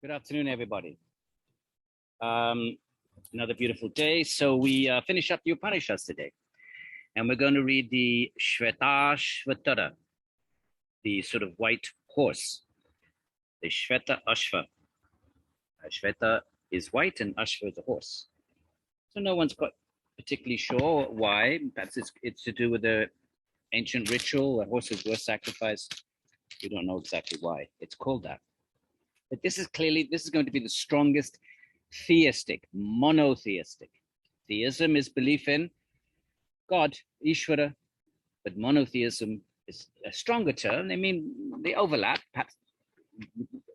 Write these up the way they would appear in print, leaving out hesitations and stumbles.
Good afternoon, everybody. Another beautiful day. So we finish up the Upanishads today. And we're going to read the Shvetashvatara, the sort of white horse, the Shveta Ashva. Shveta is white and Ashva is a horse. So no one's quite particularly sure why. Perhaps it's to do with the ancient ritual where horses were sacrificed. We don't know exactly why it's called that. But this is going to be the strongest theistic, monotheistic. Theism is belief in God, Ishvara, but monotheism is a stronger term. I mean, they overlap. Perhaps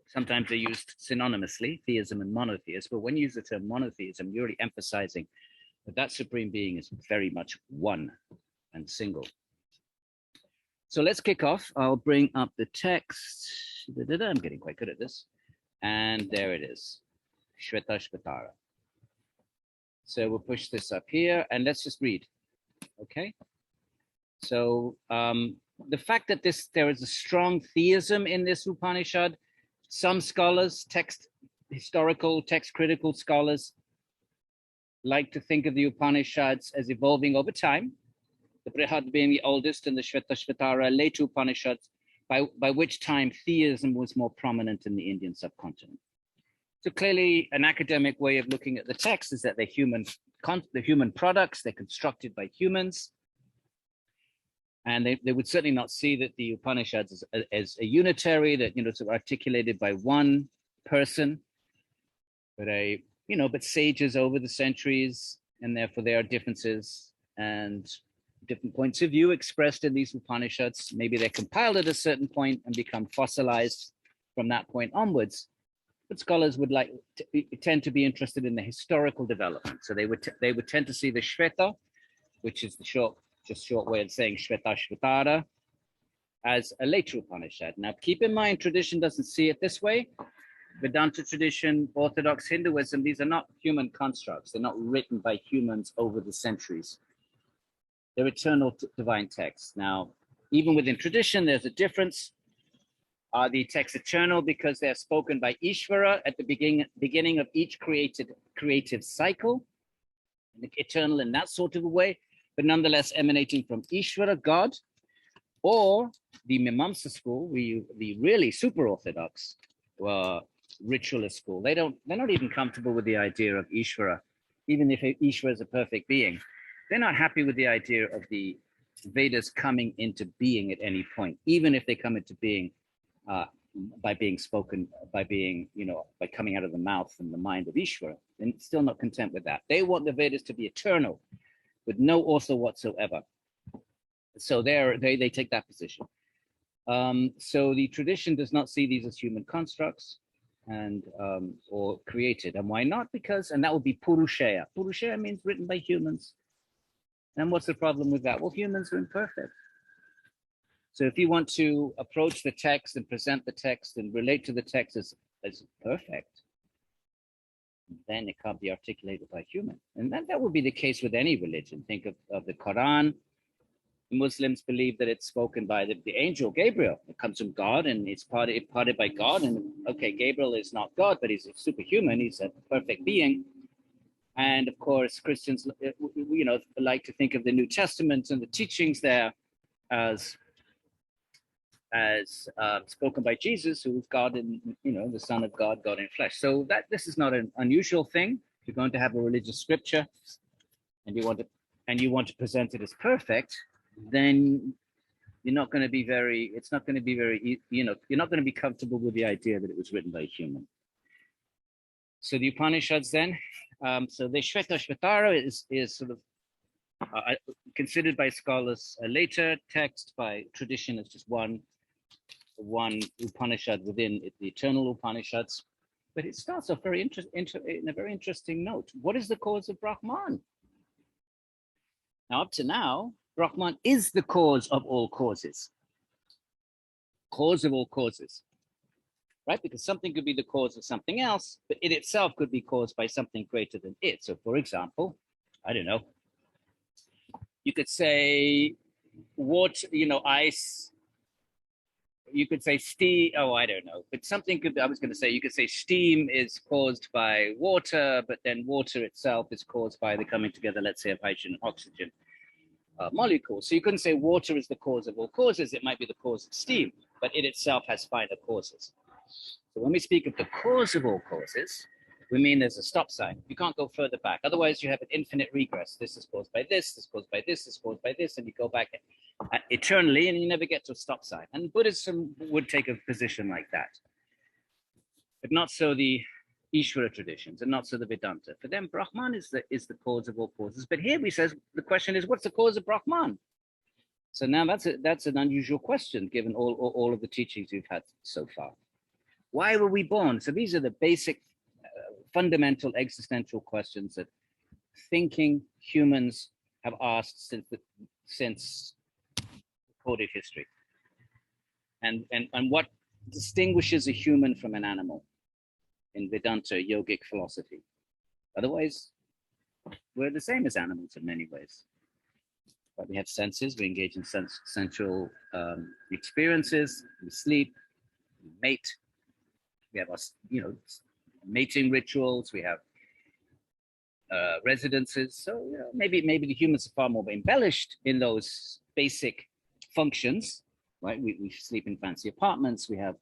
sometimes they're used synonymously, theism and monotheism. But when you use the term monotheism, you're really emphasizing that supreme being is very much one and single. So let's kick off. I'll bring up the text. I'm getting quite good at this. And there it is, Shvetashvatara. So we'll push this up here and let's just read, okay? So the fact that there is a strong theism in this Upanishad, some scholars, historical, text critical scholars, like to think of the Upanishads as evolving over time, the Brihad being the oldest and the Shvetashvatara later Upanishads, by which time theism was more prominent in the Indian subcontinent. So clearly an academic way of looking at the text is that they're human products, they're constructed by humans. And they would certainly not see that the Upanishads as a unitary, that, sort of articulated by one person, but sages over the centuries, and therefore there are differences and different points of view expressed in these Upanishads. Maybe they're compiled at a certain point and become fossilized from that point onwards. But scholars would tend to be interested in the historical development. So they would tend to see the Shveta, which is the short way of saying Shvetashvatara, as a later Upanishad. Now, keep in mind, tradition doesn't see it this way. Vedanta tradition, Orthodox Hinduism, these are not human constructs. They're not written by humans over the centuries. They're eternal divine texts. Now, even within tradition, there's a difference. Are the texts eternal because they're spoken by Ishvara at the beginning of each creative cycle, eternal in that sort of a way, but nonetheless emanating from Ishvara, God, or the Mimamsa school, the really super orthodox ritualist school. They're not even comfortable with the idea of Ishvara, even if Ishvara is a perfect being. They're not happy with the idea of the Vedas coming into being at any point, even if they come into being by coming out of the mouth and the mind of Ishvara. They're still not content with that. They want the Vedas to be eternal, with no author whatsoever. So they take that position. So the tradition does not see these as human constructs and or created. And why not? And that would be Purushaya. Purushaya means written by humans. And what's the problem with that? Well, humans are imperfect. So if you want to approach the text and present the text and relate to the text as perfect, then it can't be articulated by human. And that would be the case with any religion. Think of the Quran. Muslims believe that it's spoken by the angel Gabriel. It comes from God and it's parted by God. And okay, Gabriel is not God, but he's a superhuman. He's a perfect being. And of course, Christians, like to think of the New Testament and the teachings there as spoken by Jesus, who is God in, the Son of God, God in flesh. So this is not an unusual thing. If you're going to have a religious scripture and you want to present it as perfect, then you're not going to be you're not going to be comfortable with the idea that it was written by a human. So the Upanishads then, so the Shvetashvatara is sort of considered by scholars a later text, by tradition as just one Upanishad within the eternal Upanishads. But it starts off in a very interesting note. What is the cause of Brahman? Now, up to now, Brahman is the cause of all causes. Cause of all causes. Right? Because something could be the cause of something else, but it itself could be caused by something greater than it. So, for example, I don't know, you could say water, ice you could say steam. Oh, I don't know. But something could, I was going to say, you could say steam is caused by water, but then water itself is caused by the coming together, let's say, of hydrogen and oxygen molecules. So you couldn't say water is the cause of all causes. It might be the cause of steam, but it itself has finer causes. So when we speak of the cause of all causes, we mean there's a stop sign. You can't go further back. Otherwise, you have an infinite regress. This is caused by this is caused by this is caused by this, and you go back eternally, and you never get to a stop sign. And Buddhism would take a position like that. But not so the Ishvara traditions, and not so the Vedanta. For them, Brahman is the cause of all causes. But here we says the question is, what's the cause of Brahman? So now that's an unusual question, given all of the teachings we've had so far. Why were we born? So these are the basic, fundamental existential questions that thinking humans have asked since recorded history. And what distinguishes a human from an animal in Vedanta yogic philosophy? Otherwise, we're the same as animals in many ways. But we have senses, we engage in sensual experiences, we sleep, we mate, we have our, mating rituals, we have residences. So maybe the humans are far more embellished in those basic functions, right? We sleep in fancy apartments, we have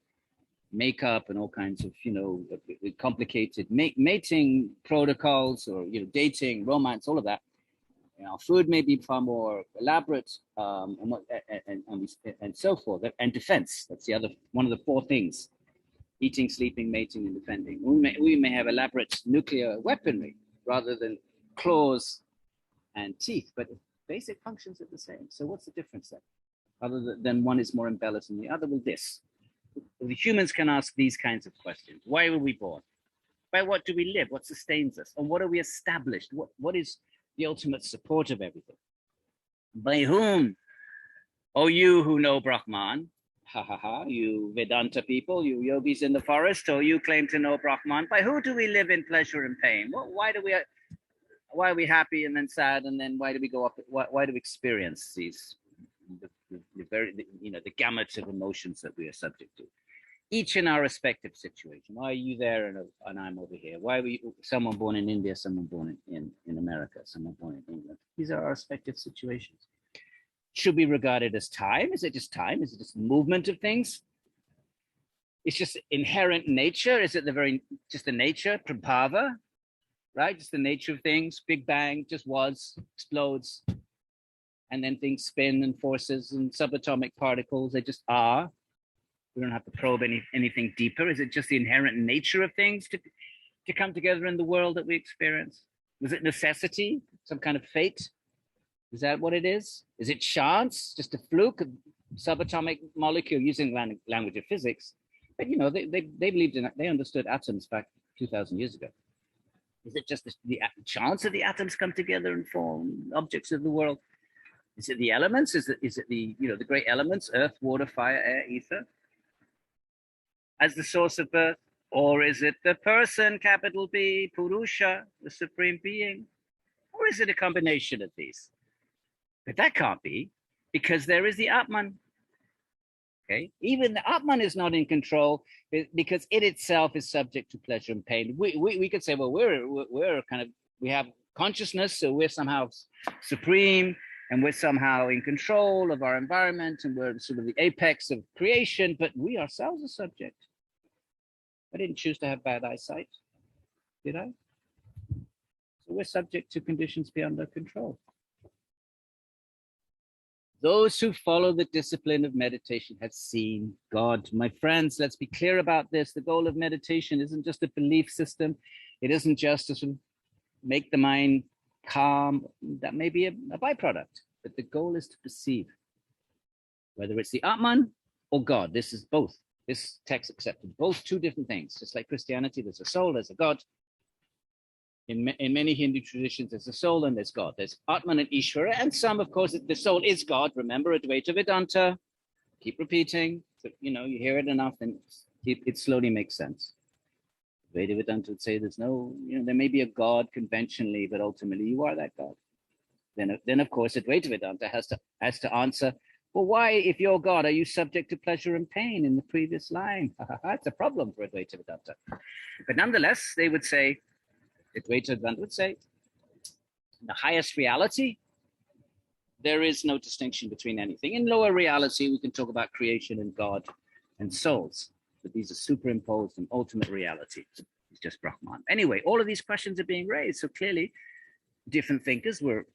makeup and all kinds of complicated mating protocols, or dating, romance, all of that. Our food may be far more elaborate, and so forth. And defense, that's the other one of the four things: eating, sleeping, mating, and defending. We may have elaborate nuclear weaponry rather than claws and teeth, but basic functions are the same. So what's the difference then? Other than one is more embellished than the other? Well, this. The humans can ask these kinds of questions. Why were we born? By what do we live? What sustains us? And what are we established? What is the ultimate support of everything? By whom? Oh, you who know Brahman, ha ha ha, you Vedanta people, you yogis in the forest, or you claim to know Brahman. By who do we live in pleasure and pain? Why are we happy and then sad, and then why do we go up? Why do we experience these the gamut of emotions that we are subject to, each in our respective situation? Why are you there and I'm over here? Why were you, someone born in India, someone born in America, someone born in England? These are our respective situations. Should be regarded as time? Is it just time? Is it just movement of things? It's just inherent nature? Is it just the nature, prabhava, right? Just the nature of things, Big Bang, just was, explodes, and then things spin, and forces and subatomic particles, they just are. We don't have to probe anything deeper. Is it just the inherent nature of things to come together in the world that we experience? Was it necessity, some kind of fate? Is that what it is? Is it chance, just a fluke, a subatomic molecule, using language of physics? But they believed in it. They understood atoms back 2,000 years ago. Is it just the chance that the atoms come together and form objects of the world? Is it the elements? Is it the the great elements, earth, water, fire, air, ether, as the source of birth? Or is it the person, capital B, Purusha, the supreme being? Or is it a combination of these? But that can't be, because there is the Atman. Okay, even the Atman is not in control, because it itself is subject to pleasure and pain. We could say, well, we have consciousness, so we're somehow supreme, and we're somehow in control of our environment, and we're sort of the apex of creation, but we ourselves are subject. I didn't choose to have bad eyesight, did I? So we're subject to conditions beyond our control. Those who follow the discipline of meditation have seen God. My friends, let's be clear about this. The goal of meditation isn't just a belief system. It isn't just to sort of make the mind calm. That may be a byproduct, but the goal is to perceive, whether it's the Atman or God. This is both. This text accepted both, two different things. Just like Christianity, there's a soul, there's a God. In many Hindu traditions, there's a soul and there's God. There's Atman and Ishvara, and some, of course, the soul is God. Remember Advaita Vedanta. Keep repeating. So, you hear it enough, and it slowly makes sense. Advaita Vedanta would say there's no, there may be a God conventionally, but ultimately you are that God. Then of course, Advaita Vedanta has to answer, Well, why, if you're God, are you subject to pleasure and pain in the previous line? That's a problem for Advaita Vedanta. But nonetheless, they would say, Advaita Vedanta would say, the highest reality, there is no distinction between anything. In lower reality, we can talk about creation and God and souls, but these are superimposed and ultimate reality. It's just Brahman. Anyway, all of these questions are being raised. So clearly, different thinkers were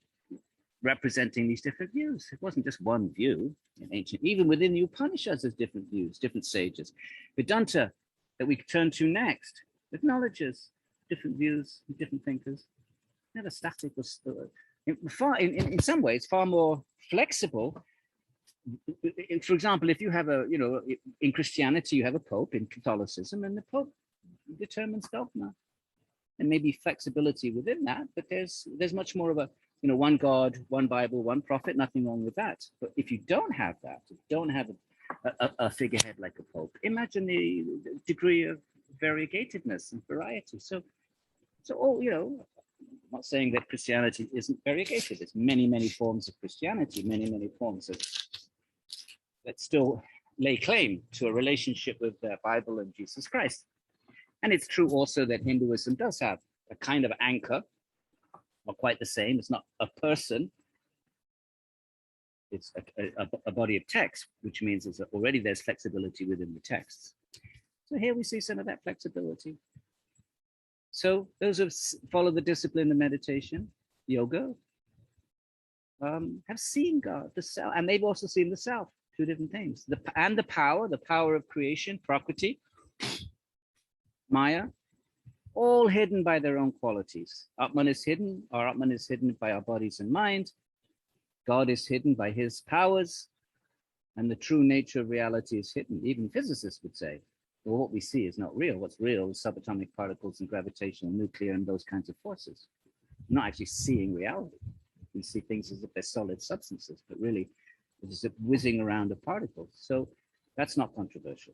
representing these different views. It wasn't just one view in ancient, even within the Upanishads, there's different views, different sages. Vedanta, that we turn to next, acknowledges different views, different thinkers. Never static, was in some ways far more flexible. For example, if you have in Christianity, you have a pope. In Catholicism, and the pope determines dogma. And maybe flexibility within that, but there's much more of a, one God, one Bible, one prophet, nothing wrong with that. But if you don't have that, don't have a figurehead like a pope, imagine the degree of variegatedness and variety. So I'm not saying that Christianity isn't variegated. There's many, many forms of Christianity, many, many forms that still lay claim to a relationship with the Bible and Jesus Christ. And it's true also that Hinduism does have a kind of anchor, not quite the same. It's not a person. It's a body of text, which means already there's flexibility within the texts. So here we see some of that flexibility. So those who follow the discipline of meditation, yoga, have seen God, the self, and they've also seen the self, two different things. The power of creation, prakriti, Maya, all hidden by their own qualities. Atman is hidden, our Atman is hidden by our bodies and mind. God is hidden by his powers, and the true nature of reality is hidden. Even physicists would say, well, what we see is not real. What's real is subatomic particles and gravitational, nuclear, and those kinds of forces. We're not actually seeing reality. We see things as if they're solid substances, but really it's a whizzing around of particles. So that's not controversial.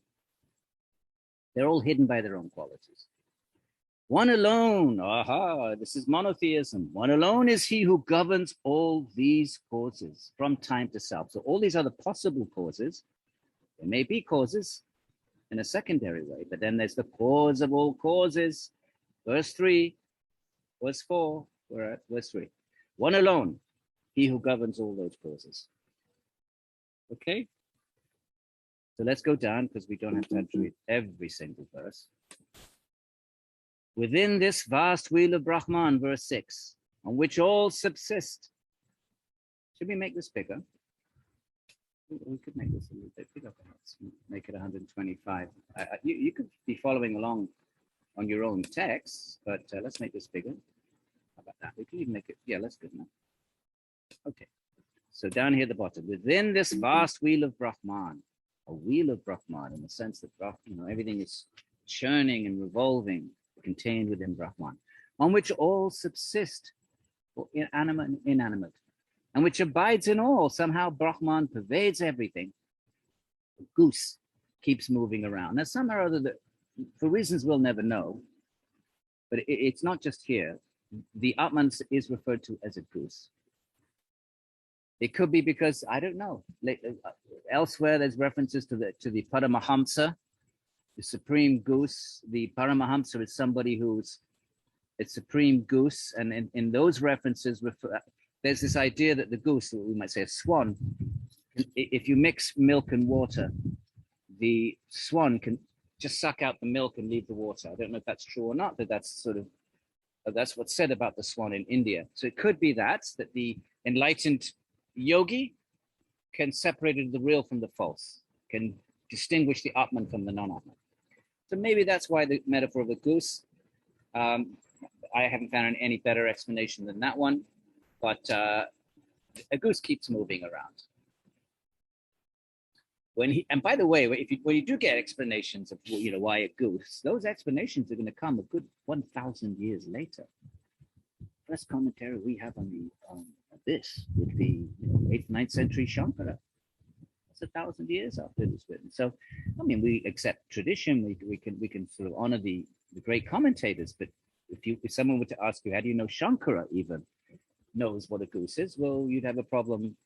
They're all hidden by their own qualities. One alone, this is monotheism. One alone is he who governs all these causes from time to self. So all these other possible causes, there may be causes in a secondary way, but then there's the cause of all causes. Verse 3, verse 4, we're at verse 3. One alone, he who governs all those causes. Okay? So let's go down because we don't have time to read every single verse. Within this vast wheel of Brahman, verse 6, on which all subsist. Should we make this bigger? We could make this a little bit bigger, perhaps. Make it 125. You could be following along on your own text, but let's make this bigger. How about that? We can even make it, yeah, that's good enough. Okay. So down here at the bottom, within this vast wheel of Brahman, a wheel of Brahman in the sense that everything is churning and revolving, contained within Brahman, on which all subsist, animate and inanimate, and which abides in all. Somehow Brahman pervades everything. The goose keeps moving around. Now, some or other, for reasons we'll never know, but it's not just here. The Atman is referred to as a goose. It could be because, I don't know, elsewhere there's references to the Paramahamsa, the supreme goose. The Paramahamsa is somebody who's a supreme goose, and in those references, there's this idea that the goose, or we might say a swan, if you mix milk and water, the swan can just suck out the milk and leave the water. I don't know if that's true or not, but that's that's what's said about the swan in India. So it could be that the enlightened yogi can separate the real from the false, can distinguish the Atman from the non-Atman. So maybe that's why the metaphor of a goose. I haven't found any better explanation than that one, but a goose keeps moving around. And by the way, when you do get explanations of why a goose, those explanations are going to come a good 1,000 years later. First commentary we have on this would be 8th, 9th century Shankara. That's 1,000 years after it was written. So, I mean, we accept tradition. We can sort of honor the great commentators. But if someone were to ask you, how do you know Shankara even knows what a goose is? Well, you'd have a problem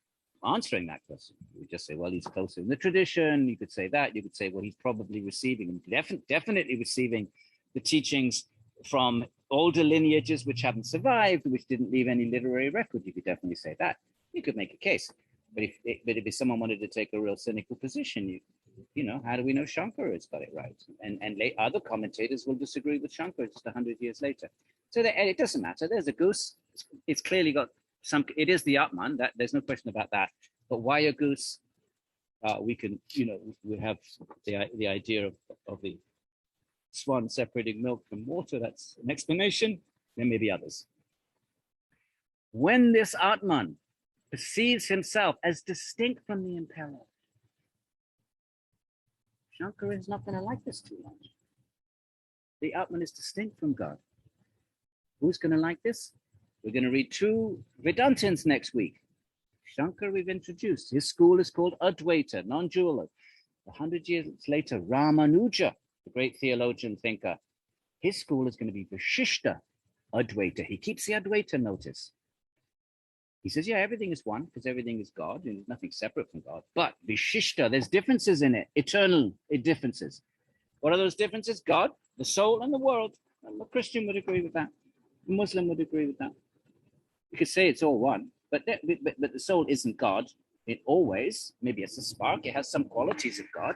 answering that question. You would just say, well, he's closer in the tradition. You could say that. You could say, well, he's probably receiving, definitely receiving the teachings from older lineages which haven't survived, which didn't leave any literary record. You could definitely say that. You could make a case. But if someone wanted to take a real cynical position, you know, how do we know Shankara has got it right? And other commentators will disagree with Shankara just 100 years later. So it doesn't matter. There's a goose. It's clearly got some. It is the Atman. That there's no question about that. But why a goose? We can, you know, we have the idea of the swan separating milk from water. That's an explanation. There may be others. When this Atman perceives himself as distinct from the impeller, Shankara is not going to like this too much. The Atman is distinct from God. Who's going to like this? We're going to read 2 Vedantins next week. Shankara we've introduced. His school is called Advaita, non-dual. 100 years later, Ramanuja, the great theologian thinker, his school is going to be Vishishta Advaita. He keeps the Advaita notice. He says, yeah, everything is one because everything is God and there's nothing separate from God. But Vishishta, there's differences in it, eternal differences. What are those differences? God, the soul, and the world. A Christian would agree with that. A Muslim would agree with that. You could say it's all one, but the soul isn't God. It always, maybe it's a spark. It has some qualities of God.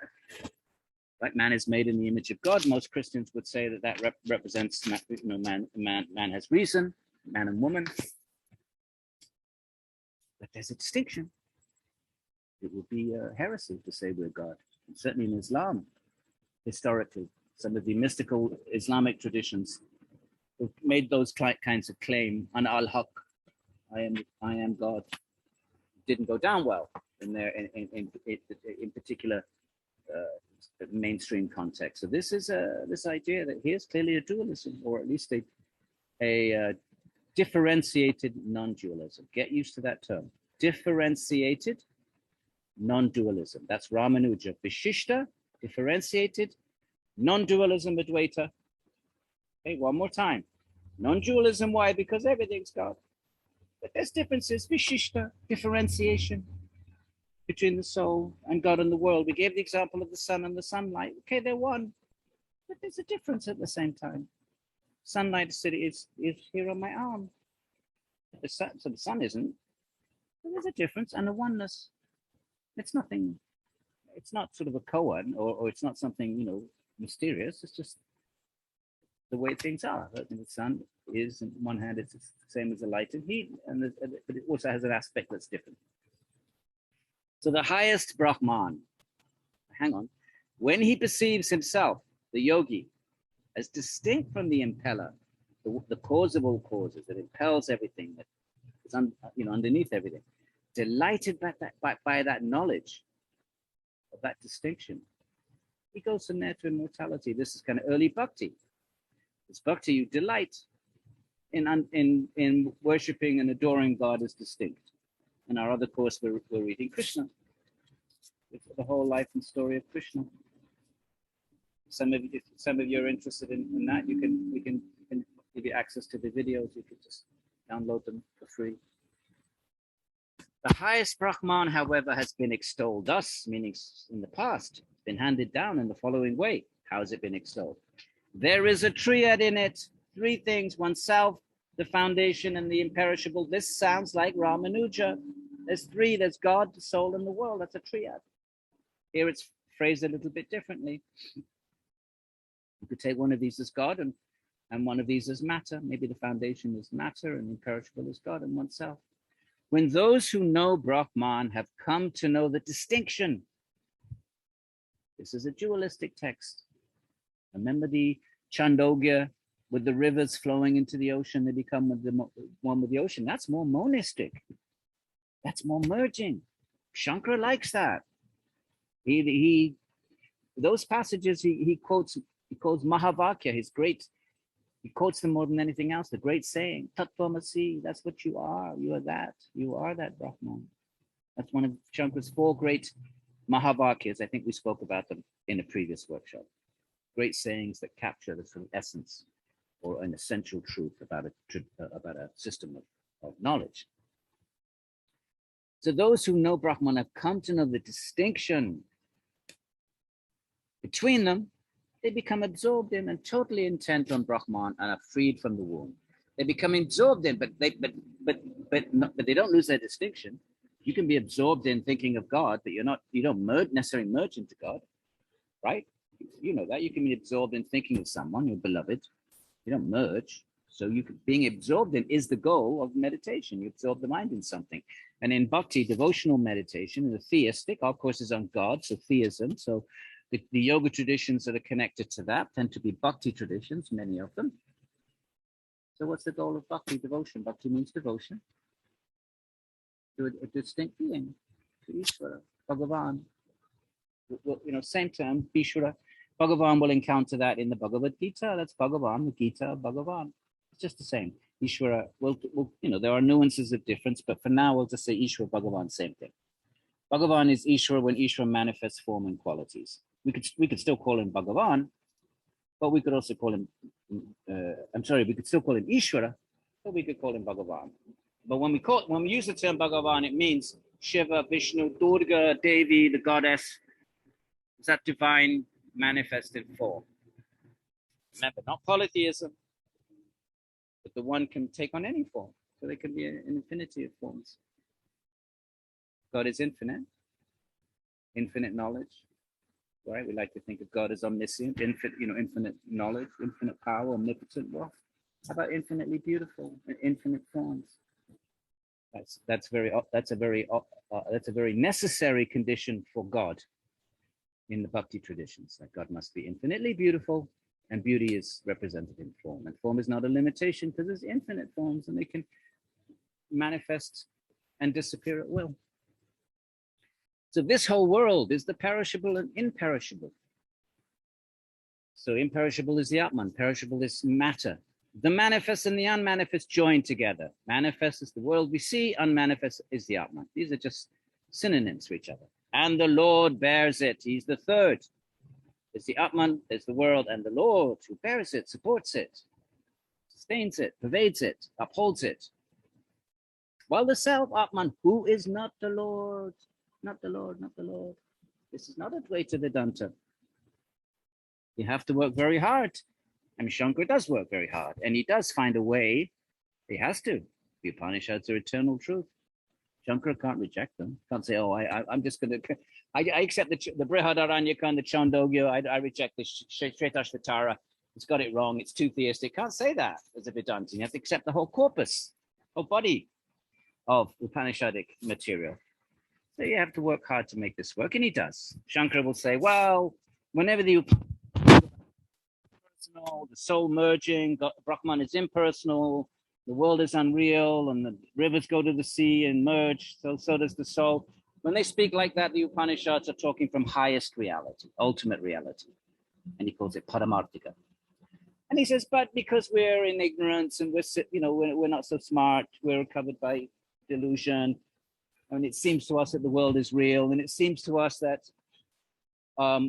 Like man is made in the image of God. Most Christians would say that represents, you know, man has reason, man and woman. But there's a distinction. It would be a heresy to say we're God. And certainly in Islam, historically, some of the mystical Islamic traditions have made those kinds of claim. An al-Haq, I am God. Didn't go down well in their in particular mainstream context. So this is this idea that here's clearly a dualism, or at least a differentiated non-dualism. Get used to that term. Differentiated non-dualism. That's Ramanuja. Vishishta, differentiated, non-dualism, Advaita. Okay, one more time. Non-dualism, why? Because everything's God. But there's differences. Vishishta, differentiation between the soul and God and the world. We gave the example of the sun and the sunlight. Okay, they're one. But there's a difference at the same time. Sunlight is here on my arm. So the sun isn't. But there's a difference and a oneness. It's nothing. It's not sort of a koan, or it's not something, you know, mysterious. It's just the way things are. The sun is, on one hand, it's the same as the light and heat, but it also has an aspect that's different. So the highest Brahman, hang on, when he perceives himself, the yogi, as distinct from the impeller, the cause of all causes that impels everything, that is underneath everything, delighted by that knowledge of that distinction, he goes from there to immortality. This is kind of early bhakti. It's bhakti, you delight in worshipping and adoring God as distinct. In our other course, we're reading Krishna. It's the whole life and story of Krishna. Some of you are interested in that. We can give you access to the videos. You can just download them for free. The highest Brahman, however, has been extolled thus, meaning in the past, been handed down in the following way. How has it been extolled? There is a triad in it, 3 things: oneself, the foundation, and the imperishable. This sounds like Ramanuja. There's 3. There's God, the soul, and the world. That's a triad. Here it's phrased a little bit differently. You could take one of these as God and one of these as matter. Maybe the foundation is matter and imperishable is God and oneself. When those who know Brahman have come to know the distinction, this is a dualistic text. Remember the Chandogya with the rivers flowing into the ocean, they become one with the ocean. That's more monistic. That's more merging. Shankara likes that. He those passages he quotes Mahavakya, his great, he quotes them more than anything else, the great saying, Tattvamasi, that's what you are that Brahman. That's one of Shankara's 4 great Mahavakyas. I think we spoke about them in a previous workshop. Great sayings that capture the sort of essence or an essential truth about a system of knowledge. So those who know Brahman have come to know the distinction between them. They become absorbed in and totally intent on Brahman and are freed from the womb. They become absorbed in, but they don't lose their distinction. You can be absorbed in thinking of God, but you don't necessarily merge into God, right? You know that. You can be absorbed in thinking of someone, your beloved. You don't merge. So being absorbed in is the goal of meditation. You absorb the mind in something. And in Bhakti, devotional meditation, the theistic, our course is on God, so theism. So the yoga traditions that are connected to that tend to be Bhakti traditions, many of them. So what's the goal of Bhakti? Devotion. Bhakti means devotion to a distinct being, to Ishvara, Bhagavan. Well, same term, Ishvara. Bhagavan will encounter that in the Bhagavad Gita. That's Bhagavan, the Gita, Bhagavan. It's just the same. Ishvara, there are nuances of difference, but for now, we'll just say Ishvara, Bhagavan, same thing. Bhagavan is Ishvara when Ishvara manifests form and qualities. We could still call him Bhagavan, but we could also call him, we could still call him Ishvara, but we could call him Bhagavan. But when we use the term Bhagavan, it means Shiva, Vishnu, Durga, Devi, the goddess. Is that divine manifested form? Remember, not polytheism, but the one can take on any form. So there can be an infinity of forms. God is infinite knowledge, right? We like to think of God as omniscient, infinite knowledge, infinite power, omnipotent. Well, how about infinitely beautiful and infinite forms? That's a very necessary condition for God in the Bhakti traditions. That God must be infinitely beautiful, and beauty is represented in form. And form is not a limitation because there's infinite forms, and they can manifest and disappear at will. So this whole world is the perishable and imperishable. So imperishable is the Atman, perishable is matter. The manifest and the unmanifest join together. Manifest is the world we see, unmanifest is the Atman. These are just synonyms for each other. And the Lord bears it. He's the third. There's the Atman, there's the world, and the Lord who bears it, supports it, sustains it, pervades it, upholds it. While the self Atman, who is not the Lord, not the Lord, not the Lord. This is not Advaita Vedanta. You have to work very hard. I mean, Shankara does work very hard, and he does find a way. He has to. The Upanishads are eternal truth. Shankara can't reject them. Can't say, "Oh, I'm just going to. I accept the Brihadaranyaka and the Chandogya. I reject the Shvetashvatara. It's got it wrong. It's too theistic." Can't say that as a Vedanta. You have to accept the whole corpus, whole body of Upanishadic material. So you have to work hard to make this work, and he does. Shankara will say, "Well, whenever the personal, the soul merging, Brahman is impersonal, the world is unreal, and the rivers go to the sea and merge, so does the soul." When they speak like that, the Upanishads are talking from highest reality, ultimate reality. And he calls it Paramarthika. And he says, but because we're in ignorance and we're not so smart, we're covered by delusion, and it seems to us that the world is real, and it seems to us that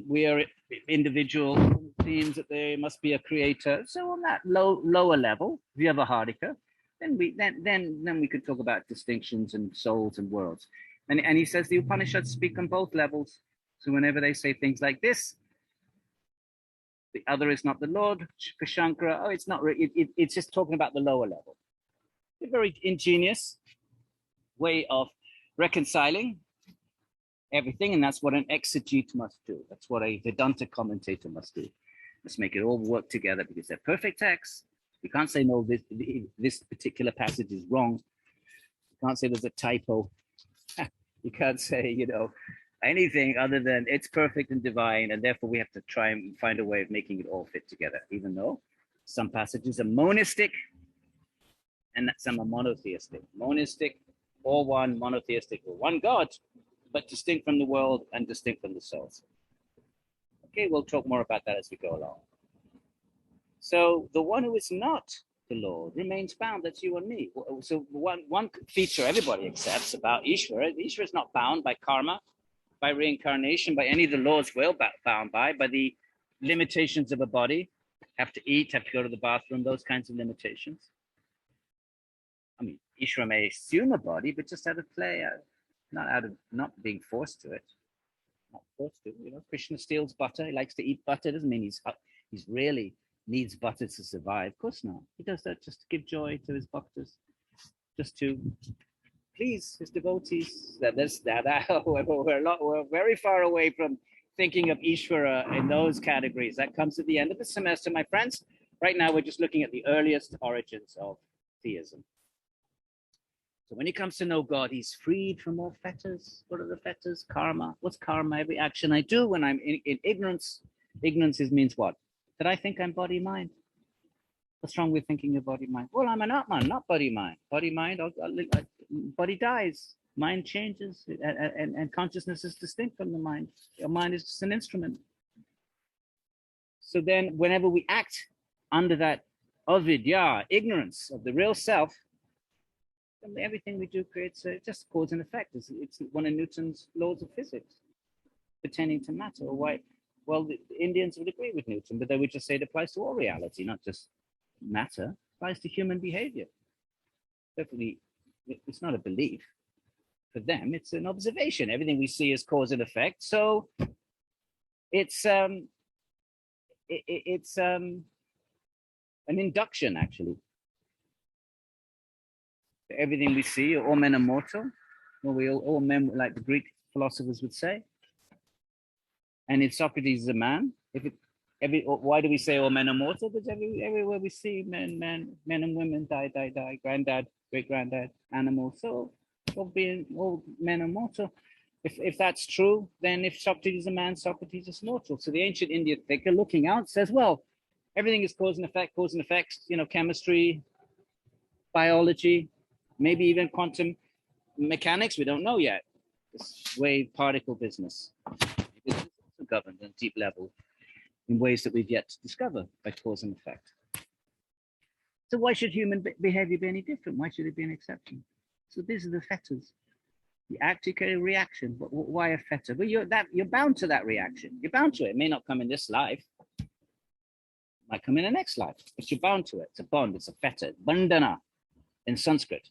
we are individual. It seems that there must be a creator. So on that lower level, Vyavaharika, then we could talk about distinctions and souls and worlds. And he says the Upanishads speak on both levels. So whenever they say things like this, the other is not the Lord, for Shankara, it's not. It's just talking about the lower level. A very ingenious way of reconciling everything, and that's what an exegete must do. That's what a Vedanta commentator must do. Let's make it all work together because they're perfect texts. You can't say, no, this particular passage is wrong. You can't say there's a typo. You can't say, anything other than it's perfect and divine, and therefore we have to try and find a way of making it all fit together, even though some passages are monistic and some are monotheistic. Monistic, all one, monotheistic, or one God, but distinct from the world and distinct from the souls. Okay, we'll talk more about that as we go along. So the one who is not the Lord remains bound. That's you and me. So one feature everybody accepts about Ishvara is not bound by karma, by reincarnation, by any of the laws we're bound by the limitations of a body, have to eat, have to go to the bathroom, those kinds of limitations. I mean, Ishvara may assume a body, but just out of play. not being forced to it. Not forced to. Krishna steals butter. He likes to eat butter. Doesn't mean he's really needs butter to survive. Of course not. He does that just to give joy to his bhaktas, just to please his devotees. We're very far away from thinking of Ishvara in those categories. That comes at the end of the semester, my friends. Right now, we're just looking at the earliest origins of theism. So when he comes to know God, he's freed from all fetters. What are the fetters? Karma. What's karma? Every action I do when I'm in ignorance. Ignorance means what? That I think I'm body-mind. What's wrong with thinking of body-mind? Well, I'm an Atman, not body-mind. Body-mind, body dies. Mind changes, and consciousness is distinct from the mind. Your mind is just an instrument. So then whenever we act under that avidya, ignorance of the real self, everything we do creates just cause and effect. It's one of Newton's laws of physics pertaining to matter. Why? Well, the Indians would agree with Newton, but they would just say it applies to all reality, not just matter. It applies to human behavior. Definitely, it's not a belief. For them, it's an observation. Everything we see is cause and effect. So it's an induction, actually. Everything we see, all men are mortal. Well, all men, like the Greek philosophers would say. And if Socrates is a man, why do we say all men are mortal? Because everywhere we see men and women die, granddad, great granddad, animals. So all men are mortal. If that's true, then if Socrates is a man, Socrates is mortal. So the ancient Indian thinker looking out says, well, everything is cause and effect, chemistry, biology, maybe even quantum mechanics, we don't know yet. This wave particle business. It's also governed on a deep level in ways that we've yet to discover by cause and effect. So why should human behavior be any different? Why should it be an exception? So these are the fetters. You act, you get a reaction. But why a fetter? Well, you're bound to that reaction. You're bound to it. It may not come in this life. It might come in the next life, but you're bound to it. It's a bond. It's a fetter. Bandhana in Sanskrit.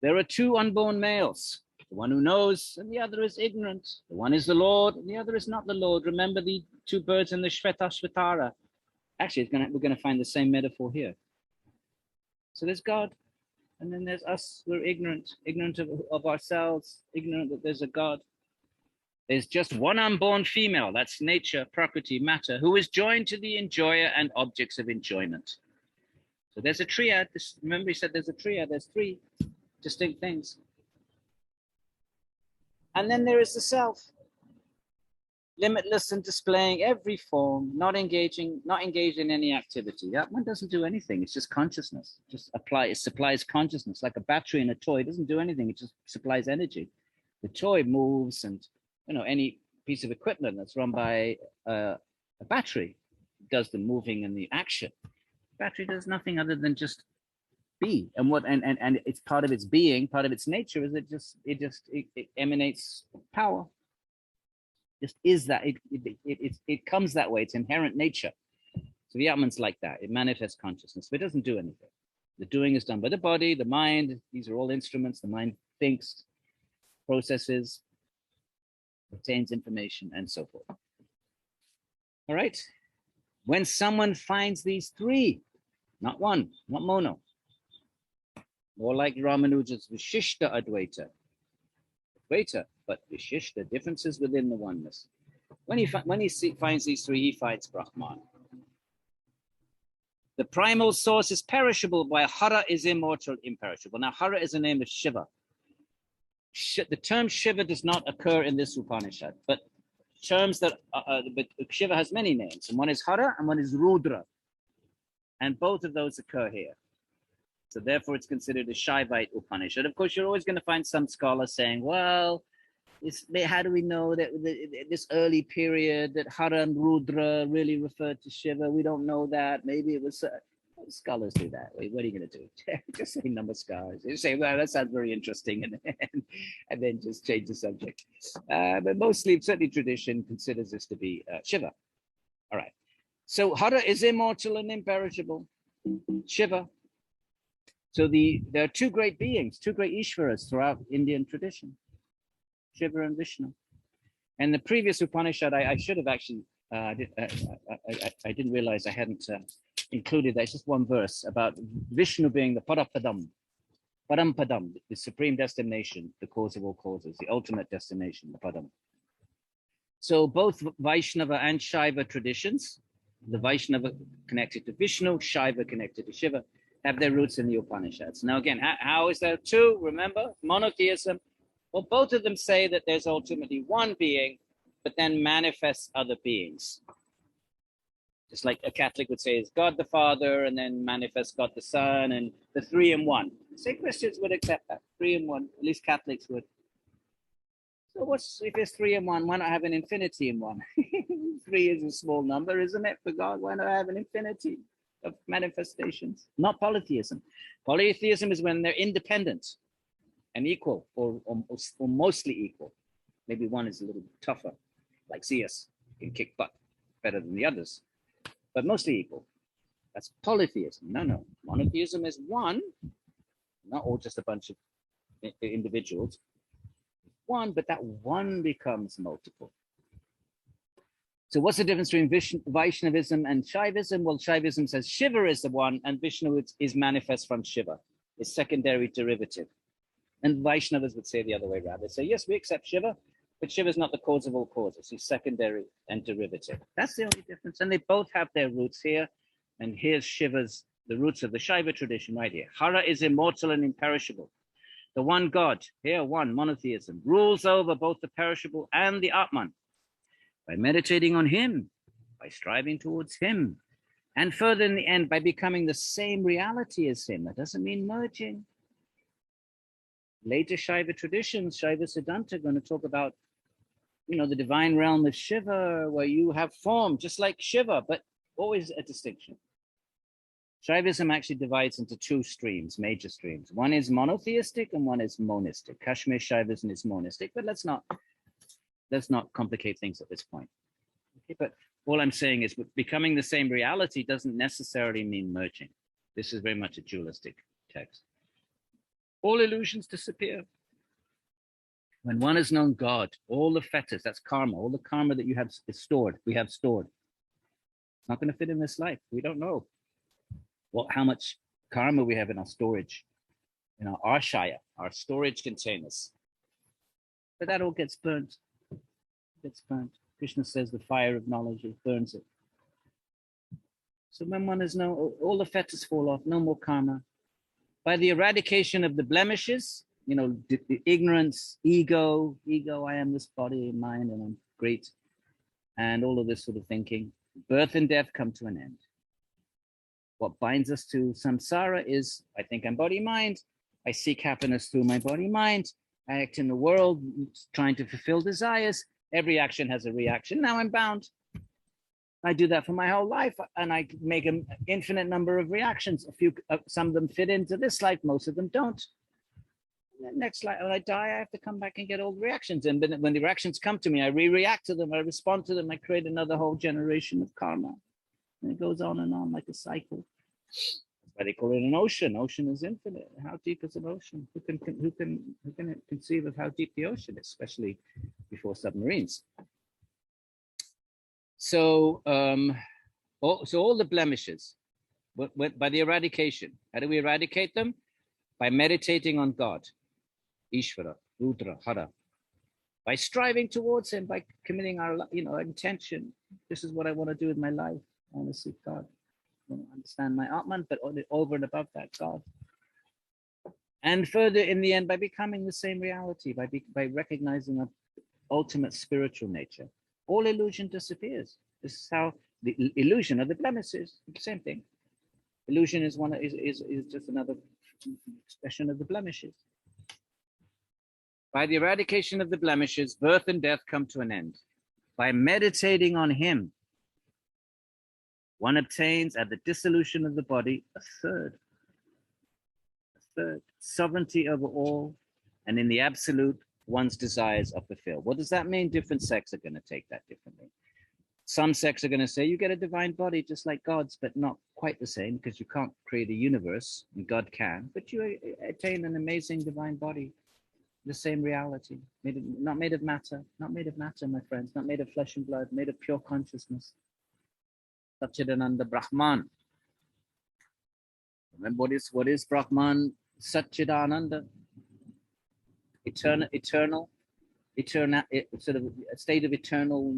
There are two unborn males. The one who knows and the other is ignorant. The one is the Lord and the other is not the Lord. Remember the two birds in the Shvetashvatara. Actually, we're going to find the same metaphor here. So there's God. And then there's us, we're ignorant of ourselves, ignorant that there's a God. There's just one unborn female, that's nature, prakriti, matter, who is joined to the enjoyer and objects of enjoyment. So there's a triad. Remember he said there's a triad, there's three distinct things. And then there is the self, limitless and displaying every form, not engaged in any activity. That one doesn't do anything. It's just consciousness. It supplies consciousness like a battery in a toy. It doesn't do anything. It just supplies energy. The toy moves, and any piece of equipment that's run by a battery does the moving and the action. The battery does nothing other than just be. And it's part of its being, part of its nature is it emanates power. Just is that it comes that way. It's inherent nature. So the Atman's like that. It manifests consciousness, but it doesn't do anything. The doing is done by the body, the mind. These are all instruments. The mind thinks, processes, obtains information, and so forth. All right. When someone finds these three, not one, not mono, more like Ramanuja's Vishishta Advaita, but Vishishta, differences within the oneness. When he finds these three, he finds Brahman. The primal source is perishable, while Hara is immortal, imperishable. Now, Hara is the name of Shiva. The term Shiva does not occur in this Upanishad, but terms that but Shiva has many names, and one is Hara and one is Rudra, and both of those occur here. So therefore, it's considered a Shaivite Upanishad. Of course, you're always going to find some scholar saying, well, how do we know that this early period that Hara and Rudra really referred to Shiva? We don't know that. Maybe it was... Scholars do that. What are you going to do? Just say namaskars. You say, well, that sounds very interesting, and then just change the subject. But mostly, certainly tradition considers this to be Shiva. All right. So Hara is immortal and imperishable. Shiva. So there are two great beings, two great Ishvaras throughout Indian tradition, Shiva and Vishnu. And the previous Upanishad, I should have actually, I didn't realize I hadn't included that. It's just one verse about Vishnu being the Parapadam, Parampadam, the supreme destination, the cause of all causes, the ultimate destination, the Padam. So both Vaishnava and Shaiva traditions, the Vaishnava connected to Vishnu, Shaiva connected to Shiva, have their roots in the Upanishads. Now again, how is there two? Remember, monotheism. Well, both of them say that there's ultimately one being, but then manifests other beings. Just like a Catholic would say is God the Father, and then manifests God the Son, and the three in one. Say Christians would accept that, 3 in 1, at least Catholics would. So if there's 3 in 1, why not have an infinity in 1? 3 is a small number, isn't it, for God? Why not have an infinity of manifestations? Not polytheism. Polytheism is when they're independent and equal, or mostly equal. Maybe one is a little tougher, like Zeus, can kick butt better than the others, but mostly equal. That's polytheism. No. Monotheism is one, not all just a bunch of individuals. One, but that one becomes multiple. So what's the difference between Vaishnavism and Shaivism? Well, Shaivism says Shiva is the one, and Vishnu is manifest from Shiva, is secondary derivative. And Vaishnavas would say the other way around. They say, yes, we accept Shiva, but Shiva is not the cause of all causes. He's secondary and derivative. That's the only difference. And they both have their roots here. And here's Shiva's, the roots of the Shaiva tradition right here. Hara is immortal and imperishable. The one God, here one, monotheism, rules over both the perishable and the Atman. By meditating on him, by striving towards him, and further in the end, by becoming the same reality as him. That doesn't mean merging. Later Shaiva traditions, Shaiva Vedanta, are going to talk about, the divine realm of Shiva, where you have form, just like Shiva, but always a distinction. Shaivism actually divides into 2 streams, major streams. One is monotheistic and one is monistic. Kashmir Shaivism is monistic, but let's not complicate things at this point. Okay, but all I'm saying is becoming the same reality doesn't necessarily mean merging. This is very much a dualistic text. All illusions disappear. When one has known God, all the fetters, that's karma, all the karma that you have is stored, we have stored. It's not going to fit in this life. We don't know how much karma we have in our storage, in our arshaya, our storage containers. But that all gets burnt. Krishna says the fire of knowledge burns it. So when one has known, all the fetters fall off, no more karma. By the eradication of the blemishes, the ignorance, ego, I am this body and mind and I'm great, and all of this sort of thinking, birth and death come to an end. What binds us to samsara is, I think I'm body-mind, I seek happiness through my body-mind, I act in the world trying to fulfill desires, every action has a reaction, now I'm bound. I do that for my whole life, and I make an infinite number of reactions. Some of them fit into this life, most of them don't. Next life, when I die, I have to come back and get all the reactions. And when the reactions come to me, I react to them, I respond to them, I create another whole generation of karma. And it goes on and on like a cycle. That's why they call it an ocean. Ocean is infinite. How deep is an ocean? Who can conceive of how deep the ocean is, especially before submarines? So, all the blemishes, by the eradication. How do we eradicate them? By meditating on God, Ishvara, Rudra, Hara. By striving towards him, by committing our intention. This is what I want to do with my life. I want to seek God. I want to understand my Atman, but over and above that, God. And further, in the end, by becoming the same reality, by recognizing an ultimate spiritual nature. All illusion disappears. This is how the illusion of the blemishes, the same thing. Illusion is just another expression of the blemishes. By the eradication of the blemishes, birth and death come to an end. By meditating on him, one obtains at the dissolution of the body a third sovereignty over all, and in the absolute, one's desires are fulfilled. What does that mean? Different sects are going to take that differently. Some sects are going to say you get a divine body just like God's, but not quite the same because you can't create a universe, and God can, but you attain an amazing divine body, the same reality, not made of matter, my friends, not made of flesh and blood, made of pure consciousness. Satchidananda Brahman. Remember what is Brahman? Satchidananda, eternal, sort of a state of eternal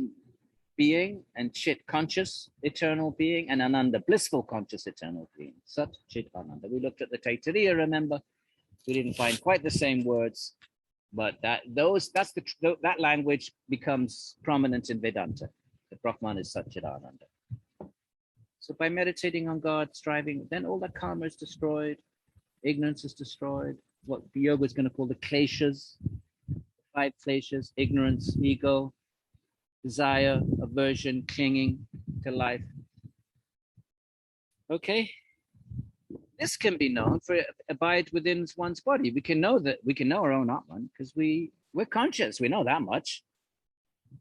being, and Chit, conscious eternal being, and Ananda, blissful conscious eternal being. Sat Chit Ananda. We looked at the Taittiriya, remember? We didn't find quite the same words, but that language becomes prominent in Vedanta. The Brahman is Sat Chit Ananda. So by meditating on God, striving, then all that karma is destroyed, ignorance is destroyed. What the yoga is going to call the kleshas, 5 kleshas: ignorance, ego, desire, aversion, clinging to life. Okay, this can be known for abide within one's body. We can know our own Atman because we're conscious. We know that much.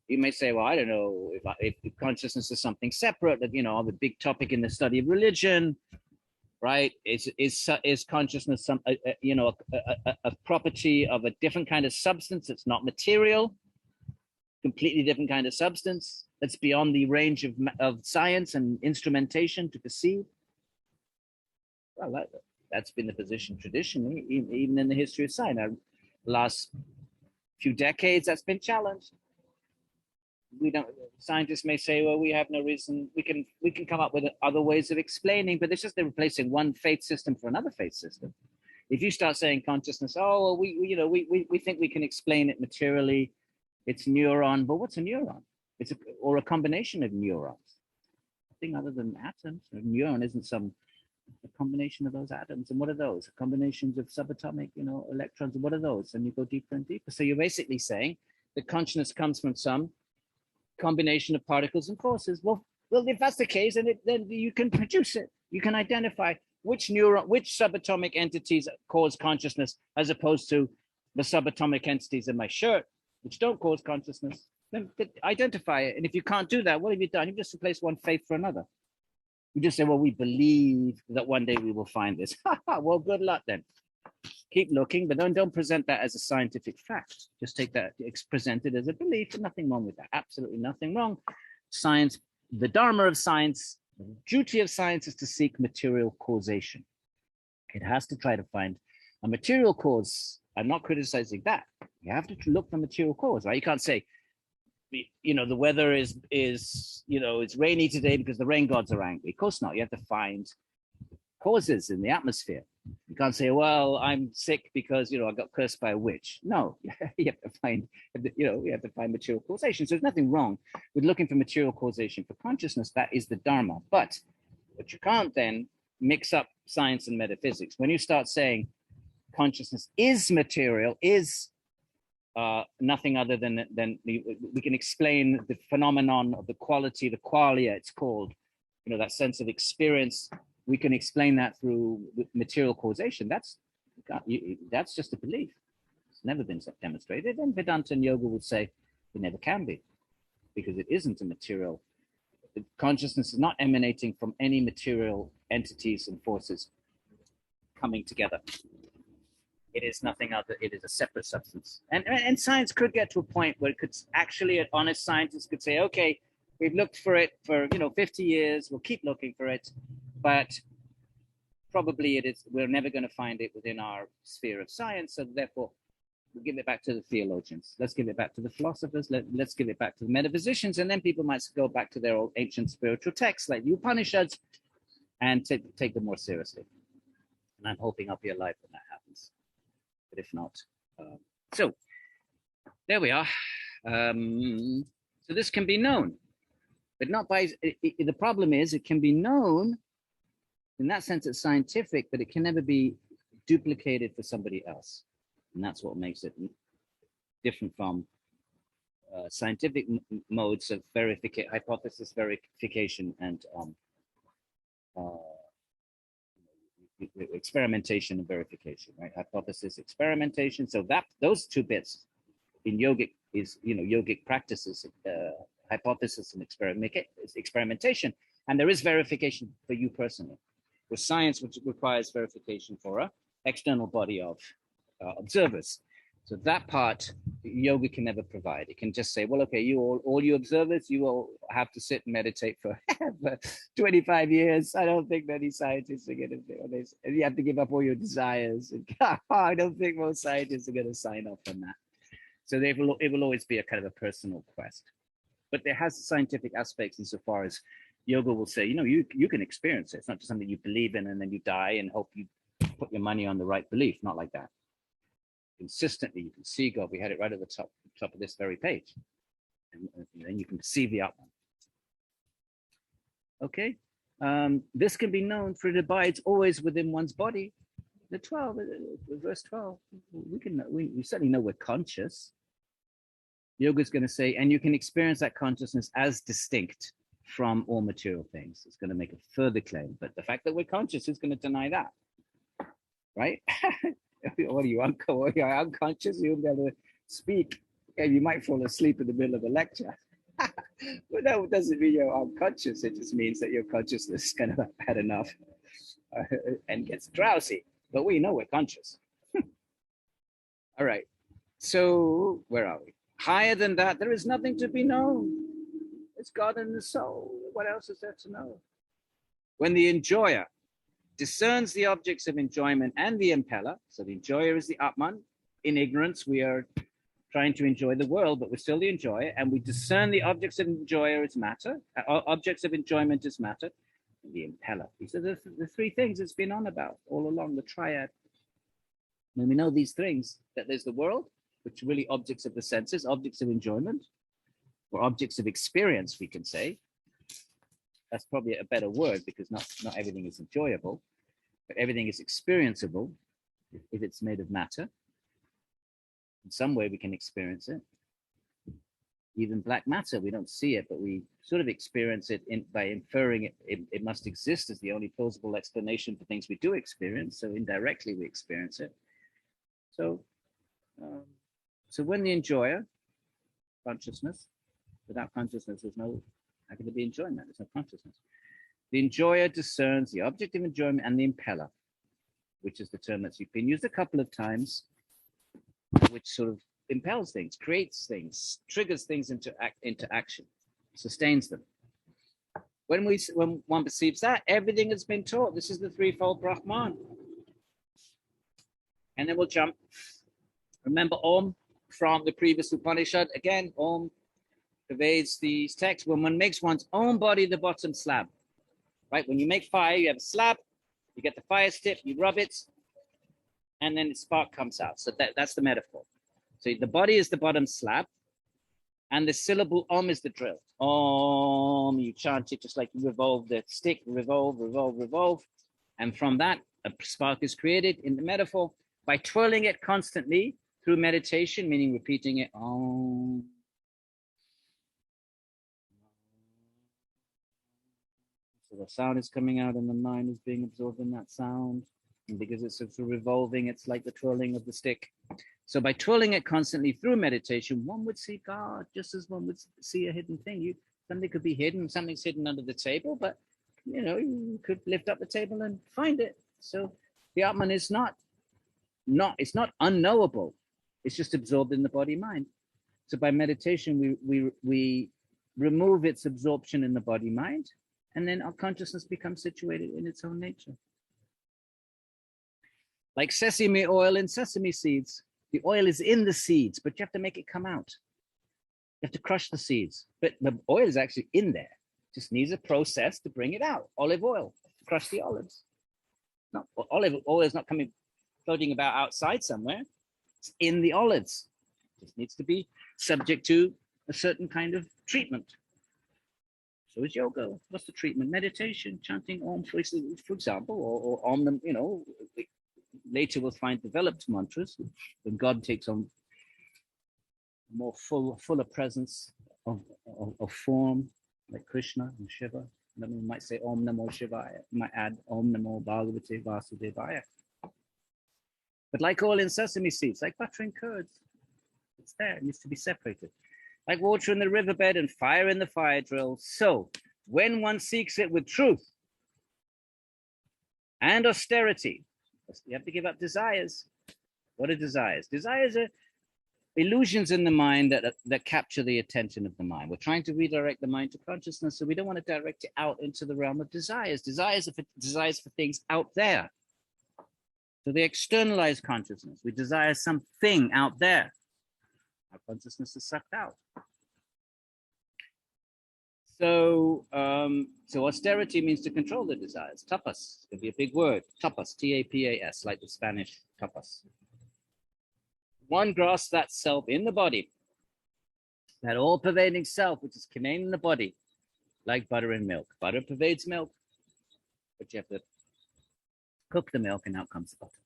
You may say, well, I don't know if consciousness is something separate. That the big topic in the study of religion, right? Is consciousness a property of a different kind of substance? It's not material. Completely different kind of substance that's beyond the range of science and instrumentation to perceive. Well, that's been the position traditionally, even in the history of science. Now, the last few decades, that's been challenged. Scientists may say, well, we have no reason, we can come up with other ways of explaining, but it's just they're replacing one faith system for another faith system. If you start saying consciousness, oh, well, we think we can explain it materially, it's neuron, but what's a neuron? Or a combination of neurons. Nothing other than atoms. A neuron isn't a combination of those atoms. And what are those? Combinations of subatomic, electrons. And what are those? And you go deeper and deeper. So you're basically saying that consciousness comes from some combination of particles and forces. Well, if that's the case, then you can produce it. You can identify which subatomic entities cause consciousness, as opposed to the subatomic entities in my shirt, which don't cause consciousness. Then identify it. And if you can't do that, what have you done? You've just replaced one faith for another. You just say, well, we believe that one day we will find this. Well, good luck then. Keep looking, but don't present that as a scientific fact. Just take that, present it as a belief, and nothing wrong with that. Absolutely nothing wrong. Science, the dharma of science, the duty of science is to seek material causation. It has to try to find a material cause. I'm not criticizing that. You have to look for material cause, right? You can't say, the weather is it's rainy today because the rain gods are angry. Of course not. You have to find causes in the atmosphere. You can't say, well, I'm sick because I got cursed by a witch. No, you have to find material causation. So there's nothing wrong with looking for material causation for consciousness. That is the dharma. But you can't then mix up science and metaphysics. When you start saying consciousness is material, is nothing other than we can explain the phenomenon of the quality, the qualia, it's called, that sense of experience. We can explain that through material causation. That's just a belief. It's never been demonstrated. And Vedanta and yoga would say it never can be, because it isn't a material. Consciousness is not emanating from any material entities and forces coming together. It is nothing other. It is a separate substance. And science could get to a point where it could actually, an honest scientist could say, okay, we've looked for it for 50 years. We'll keep looking for it. But probably we're never going to find it within our sphere of science. So therefore, we'll give it back to the theologians. Let's give it back to the philosophers. Let's give it back to the metaphysicians. And then people might go back to their old ancient spiritual texts like the Upanishads and take them more seriously. And I'm hoping I'll be alive when that happens. But if not, so there we are. So this can be known, but not by, the problem is it can be known. In that sense, it's scientific, but it can never be duplicated for somebody else. And that's what makes it different from scientific modes of hypothesis verification and experimentation and verification, right? Hypothesis, experimentation. So those two bits in yogic is, yogic practices, hypothesis and experimentation. And there is verification for you personally. With science, which requires verification for an external body of observers. So that part, yoga can never provide. It can just say, well, okay, you all you observers, you all have to sit and meditate for 25 years. I don't think many scientists are going to do this. And you have to give up all your desires. And, I don't think most scientists are going to sign off on that. So it will always be a kind of a personal quest. But there has scientific aspects insofar as yoga will say, you can experience it. It's not just something you believe in and then you die and hope you put your money on the right belief. Not like that. Consistently, you can see God. We had it right at the top of this very page. And then you can perceive the Atman. Okay. This can be known, for it abides always within one's body. The 12, verse 12. We certainly know we're conscious. Yoga is going to say, and you can experience that consciousness as distinct from all material things. It's going to make a further claim, but the fact that we're conscious is going to deny that, right? What are you, unconscious? You'll be able to speak, and you might fall asleep in the middle of a lecture. But that doesn't mean you're unconscious. It just means that your consciousness kind of had enough and gets drowsy. But we know we're conscious. All right. So where are we? Higher than that, there is nothing to be known. It's God and the soul. What else is there to know? When the enjoyer discerns the objects of enjoyment and the impeller, so the enjoyer is the Atman. In ignorance, we are trying to enjoy the world, but we're still the enjoyer, and we discern the objects of enjoyer as matter, objects of enjoyment as matter, and the impeller. These are the three things it's been on about all along, the triad. When we know these things, that there's the world, which are really objects of the senses, objects of enjoyment, or objects of experience, we can say. That's probably a better word, because not everything is enjoyable, but everything is experienceable if it's made of matter. In some way we can experience it. Even black matter, we don't see it, but we sort of experience it by inferring it must exist as the only plausible explanation for things we do experience. So indirectly we experience it. So when the enjoyer, consciousness, without consciousness, there's no, how can there be enjoyment? There's no consciousness. The enjoyer discerns the object of enjoyment and the impeller, which is the term that's been used a couple of times, which sort of impels things, creates things, triggers things into action, sustains them. When one perceives that, everything has been taught. This is the threefold Brahman. And then we'll jump. Remember Om from the previous Upanishad. Again, Om pervades these texts. When one makes one's own body the bottom slab, right? When you make fire, you have a slab, you get the fire stick, you rub it, and then the spark comes out. So that's the metaphor. So the body is the bottom slab, and the syllable Om is the drill. Om, you chant it just like you revolve the stick, revolve, revolve, revolve. And from that, a spark is created in the metaphor by twirling it constantly through meditation, meaning repeating it. Om. So the sound is coming out and the mind is being absorbed in that sound. And because it's sort of revolving, it's like the twirling of the stick. So by twirling it constantly through meditation, one would see God just as one would see a hidden thing. Something could be hidden, something's hidden under the table, but you could lift up the table and find it. So the Atman is it's not unknowable. It's just absorbed in the body mind. So by meditation, we remove its absorption in the body mind, and then our consciousness becomes situated in its own nature. Like sesame oil in sesame seeds. The oil is in the seeds, but you have to make it come out. You have to crush the seeds, but the oil is actually in there. It just needs a process to bring it out. Olive oil, crush the olives. Olive oil is not floating about outside somewhere. It's in the olives. It just needs to be subject to a certain kind of treatment. So is yoga. What's the treatment? Meditation, chanting Om, for example, or Om, later we'll find developed mantras when God takes on more fuller presence of form, like Krishna and Shiva. Then we might say Om Namo Shivaya. We might add Om Namo Bhagavate Vasudevaya. But like oil in sesame seeds, like butter in curds, it's there. It needs to be separated. Like water in the riverbed and fire in the fire drill. So when one seeks it with truth and austerity. You have to give up desires. What are desires? Desires are illusions in the mind that capture the attention of the mind. We're trying to redirect the mind to consciousness, so we don't want to direct it out into the realm of desires. Desires are desires for things out there. So they externalize consciousness. We desire something out there. Our consciousness is sucked out. So, so austerity means to control the desires. Tapas could be a big word. Tapas, T-A-P-A-S, like the Spanish tapas. One grasps that self in the body, that all-pervading self, which is contained in the body, like butter and milk. Butter pervades milk, but you have to cook the milk, and out comes the butter.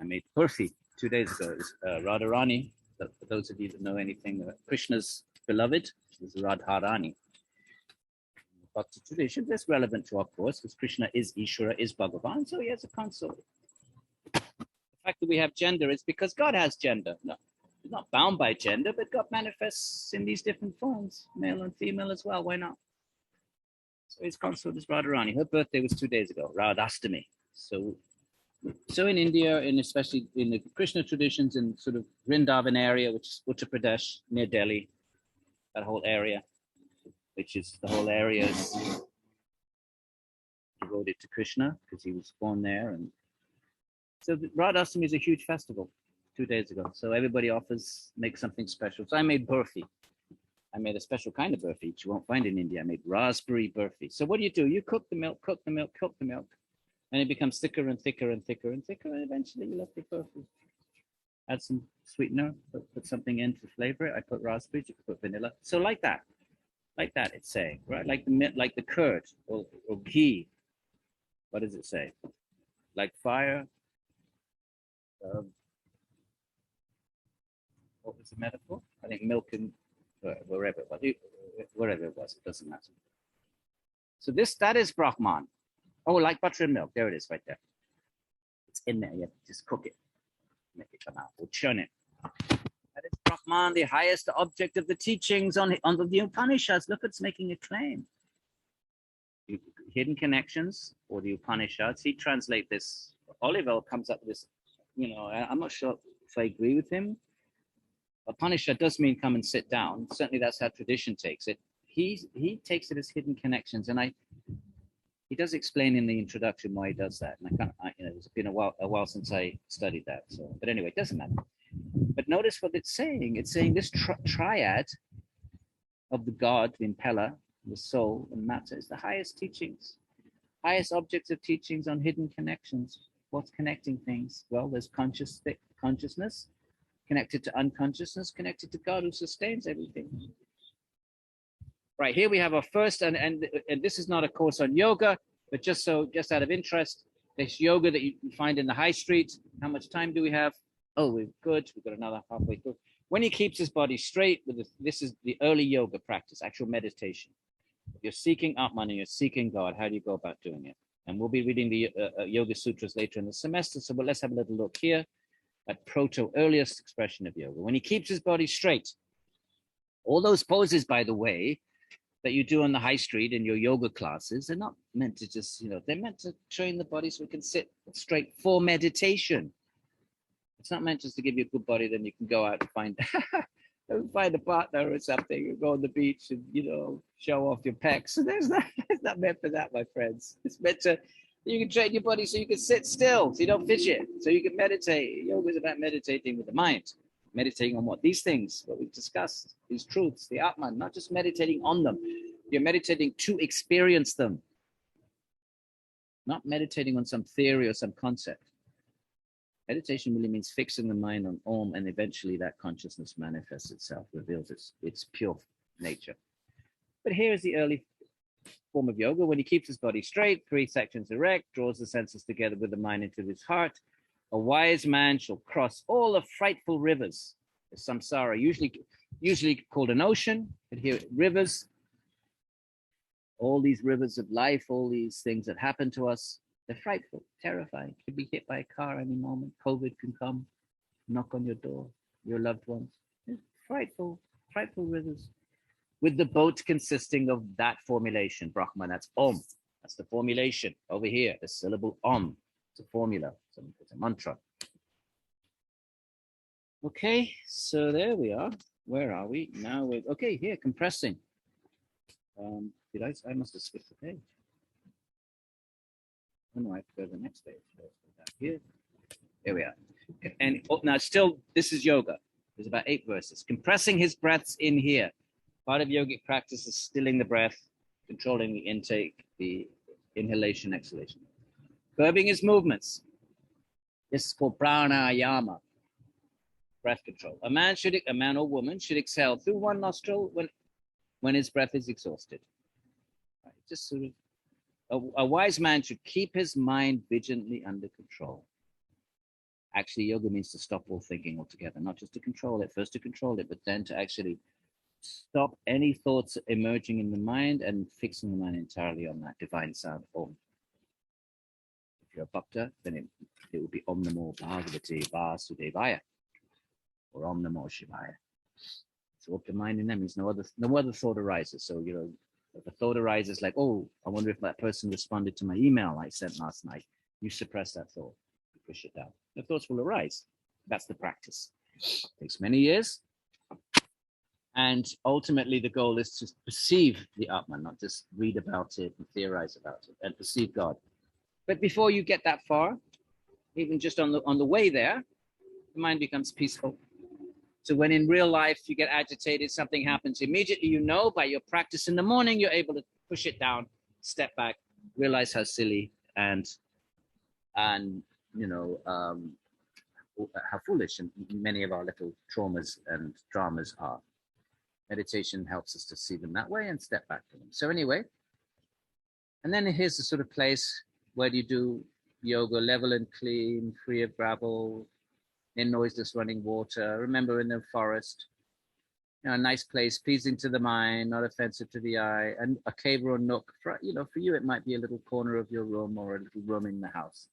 I made burfi 2 days ago. It was Radharani. For those of you that know anything, Krishna's beloved is Radharani. Bhakti tradition, that's relevant to our course, because Krishna is Ishvara, is Bhagavan, so he has a consort. The fact that we have gender is because God has gender. No, he's not bound by gender, but God manifests in these different forms, male and female as well. Why not? So his consort is Radharani. Her birthday was 2 days ago, Radhastami. So in India, and especially in the Krishna traditions in sort of Vrindavan area, which is Uttar Pradesh, near Delhi, that whole area, which is the whole area is devoted to Krishna because he was born there. And so Radhastami is a huge festival 2 days ago. So everybody makes something special. So I made burfi. I made a special kind of burfi, which you won't find in India. I made raspberry burfi. So what do? You cook the milk, and it becomes thicker and thicker and thicker and thicker, and eventually you left the burfi. Add some sweetener, put something in to flavor it. I put raspberries, you can put vanilla. So like that it's saying, right? Like the curd or ghee. What does it say? Like fire. What was the metaphor? I think milk and wherever it was, it doesn't matter. So that is Brahman. Oh, like butter and milk. There it is right there. It's in there. You have to just cook it. Make it come out. We'll churn it. That is Brahman, the highest object of the teachings on the Upanishads. Look, it's making a claim. Hidden connections, or the Upanishads. He translates this. Oliver comes up with this, I'm not sure if I agree with him. Upanishad does mean come and sit down. Certainly that's how tradition takes it. He takes it as hidden connections, and he does explain in the introduction why he does that. And it's been a while since I studied that. So, but anyway, it doesn't matter. But notice what it's saying. It's saying this triad of the God, the impeller, the soul, and matter is the highest teachings, highest objects of teachings on hidden connections. What's connecting things? Well, there's consciousness, connected to unconsciousness, connected to God who sustains everything. Right, here we have our first, and this is not a course on yoga, but just out of interest, this yoga that you find in the high street. How much time do we have? Oh, we're good. We've got another halfway through. When he keeps his body straight, this is the early yoga practice, actual meditation. If you're seeking Atman and you're seeking God, how do you go about doing it? And we'll be reading the Yoga Sutras later in the semester, so let's have a little look here at earliest expression of yoga. When he keeps his body straight, all those poses, by the way, that you do on the high street in your yoga classes, they're not meant to just, they're meant to train the body so we can sit straight for meditation. It's not meant just to give you a good body, then you can go out and find a partner or something, or go on the beach and, show off your pecs. So it's not meant for that, my friends. It's meant to, you can train your body so you can sit still, so you don't fidget, so you can meditate. Yoga is about meditating with the mind. Meditating on what? These things, what we've discussed, these truths, the Atman, not just meditating on them. You're meditating to experience them, not meditating on some theory or some concept. Meditation really means fixing the mind on Om, and eventually that consciousness manifests itself, reveals its pure nature. But here is the early form of yoga. When he keeps his body straight, 3 sections erect, draws the senses together with the mind into his heart, a wise man shall cross all the frightful rivers, the samsara, usually called an ocean, but here rivers, all these rivers of life, all these things that happen to us, they're frightful, terrifying. Could be hit by a car any moment. COVID can come, knock on your door, your loved ones. They're frightful rivers. with the boat consisting of that formulation, Brahman, that's Om. That's the formulation over here, the syllable Om. It's a formula, it's a mantra. Okay, so there we are. Where are we? Now we're, okay, here, compressing. I must have skipped the page. Oh no, I have to go to the next page. Here. Here we are. And now still, this is yoga. There's about 8 verses. Compressing his breaths in here. Part of yogic practice is stilling the breath, controlling the intake, the inhalation, exhalation. Curbing his movements. This is called pranayama, breath control. A man or woman should exhale through one nostril when his breath is exhausted. Right, just sort of, a wise man should keep his mind vigilantly under control. Actually, yoga means to stop all thinking altogether, not just to control it, first to control it, but then to actually stop any thoughts emerging in the mind and fixing the mind entirely on that divine sound Om. If you're a bhakta, then it will be Om Namo Bhagavate Vasudevaya or Om Namo Shivaya. So up the mind in them means no other thought arises. So, you know, if a thought arises like, oh, I wonder if that person responded to my email I sent last night, you suppress that thought, you push it down. The thoughts will arise. That's the practice. It takes many years. And ultimately, the goal is to perceive the Atman, not just read about it and theorize about it, and perceive God. But before you get that far, even just on the way there, the mind becomes peaceful. So when in real life you get agitated, something happens, immediately you know by your practice in the morning, you're able to push it down, step back, realize how silly and you know, how foolish and many of our little traumas and dramas are. Meditation helps us to see them that way and step back from them. So anyway, and then here's the sort of place where you do yoga, level and clean, free of gravel, in noiseless running water. Remember, in the forest, you know, a nice place, pleasing to the mind, not offensive to the eye, and a cave or a nook. For, you know, for you, it might be a little corner of your room or a little room in the house.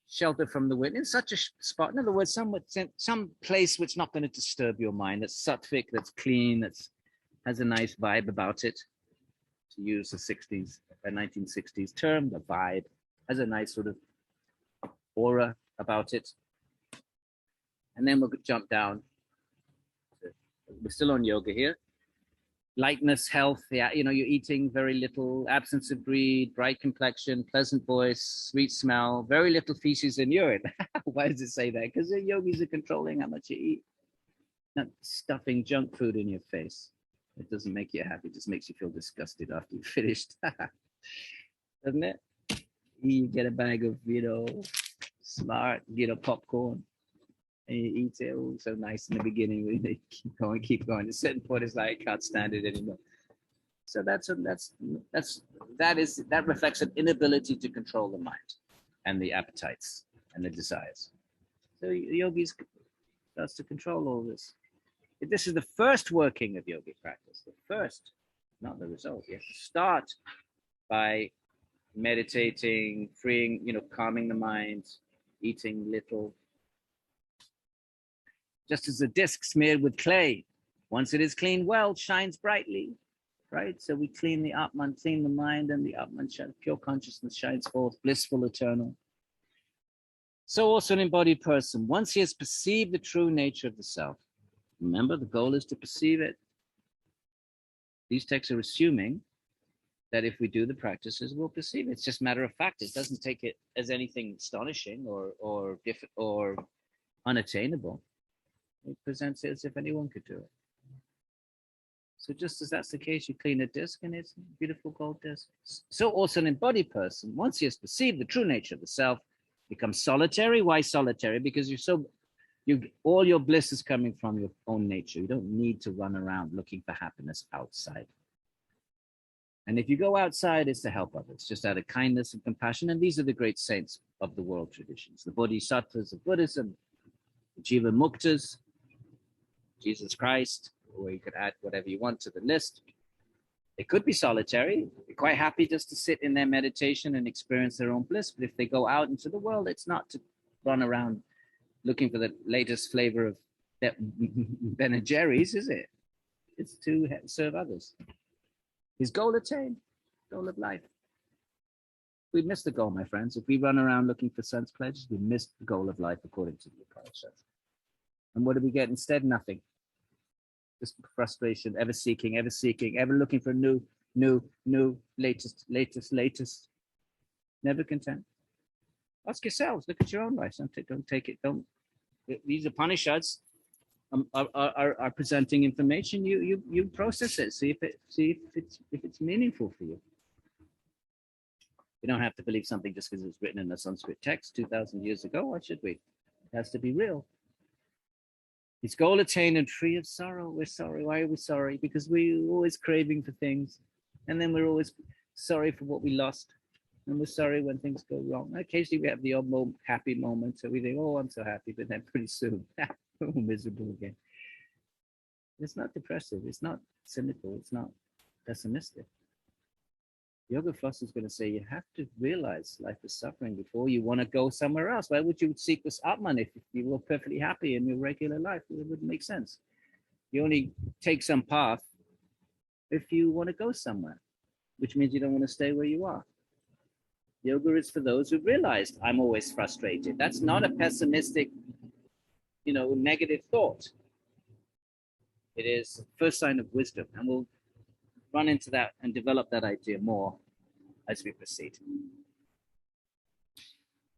Shelter from the wind in such a spot. In other words, some place which is not going to disturb your mind. That's sattvic, that's clean, that's has a nice vibe about it. To use the 1960s term, the vibe has a nice sort of aura about it. And then we'll jump down. We're still on yoga here. Lightness, health, yeah, you know, you're eating very little, absence of greed, bright complexion, pleasant voice, sweet smell, very little feces and urine. Why does it say that? Because the yogis are controlling how much you eat, not stuffing junk food in your face. It doesn't make you happy, it just makes you feel disgusted after you've finished. Doesn't it? You get a bag of, you know, smart, you know, popcorn. And you eat it, oh, so nice in the beginning. They keep going. At a certain point, it's like, I can't stand it anymore. So that reflects an inability to control the mind and the appetites and the desires. So yogis starts to control all this. This is the first working of yogic practice. The first, not the result. You have to start by meditating, freeing, you know, calming the mind, eating little. Just as a disc smeared with clay, once it is cleaned well, shines brightly, right? So we clean the Atman, clean the mind, and the Atman, pure consciousness shines forth, blissful, eternal. So also an embodied person, once he has perceived the true nature of the self, remember the goal is to perceive it. These texts are assuming that if we do the practices, we'll perceive it. It's just matter of fact. It doesn't take it as anything astonishing or different or unattainable. It presents it as if anyone could do it. So just as that's the case, you clean a disc and it's a beautiful gold disc. So also an embodied person, once he has perceived the true nature of the self, becomes solitary. Why solitary? Because all your bliss is coming from your own nature. You don't need to run around looking for happiness outside. And if you go outside, it's to help others, just out of kindness and compassion. And these are the great saints of the world traditions, the bodhisattvas of Buddhism, the Jiva Muktas, Jesus Christ, or you could add whatever you want to the list. They could be solitary. They're quite happy just to sit in their meditation and experience their own bliss. But if they go out into the world, it's not to run around looking for the latest flavor of Ben and Jerry's, is it? It's to serve others. His goal attained, goal of life. We missed the goal, my friends. If we run around looking for sense pleasures, we missed the goal of life according to the Upanishad. And what do we get instead? Nothing. Just frustration, ever seeking, ever looking for new, latest. Never content. Ask yourselves, look at your own life. Don't take it. These Upanishads are presenting information. You process it. See if it's meaningful for you. We don't have to believe something just because it's written in a Sanskrit text 2,000 years ago. Why should we? It has to be real. His goal attained and free of sorrow. We're sorry. Why are we sorry? Because we're always craving for things. And then we're always sorry for what we lost. And we're sorry when things go wrong. Occasionally we have the odd happy moment. So we think, oh, I'm so happy. But then pretty soon, we're miserable again. It's not depressive. It's not cynical. It's not pessimistic. Yoga philosophy is going to say you have to realize life is suffering before you want to go somewhere else. Why would you seek this Atman if you were perfectly happy in your regular life? It wouldn't make sense. You only take some path if you want to go somewhere, which means you don't want to stay where you are. Yoga is for those who realized I'm always frustrated. That's not a pessimistic, negative thought. It is the first sign of wisdom, and we'll run into that and develop that idea more as we proceed.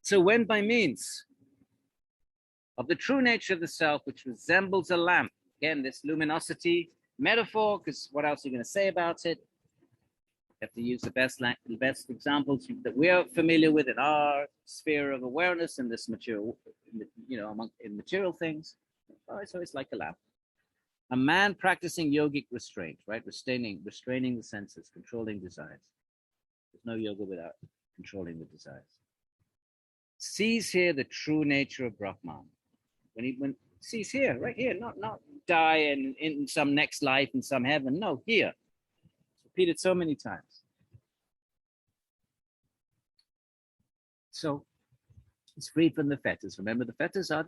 So when by means of the true nature of the self, which resembles a lamp, again, this luminosity metaphor, because what else are you going to say about it? You have to use the best examples that we are familiar with in our sphere of awareness in this material, in material things. So it's like a lamp. A man practicing yogic restraint, right? Restraining the senses, controlling desires. There's no yoga without controlling the desires. Sees here the true nature of Brahman. When sees here, right here, not die and in some next life in some heaven. No, here. It's repeated so many times. So it's free from the fetters. Remember, the fetters are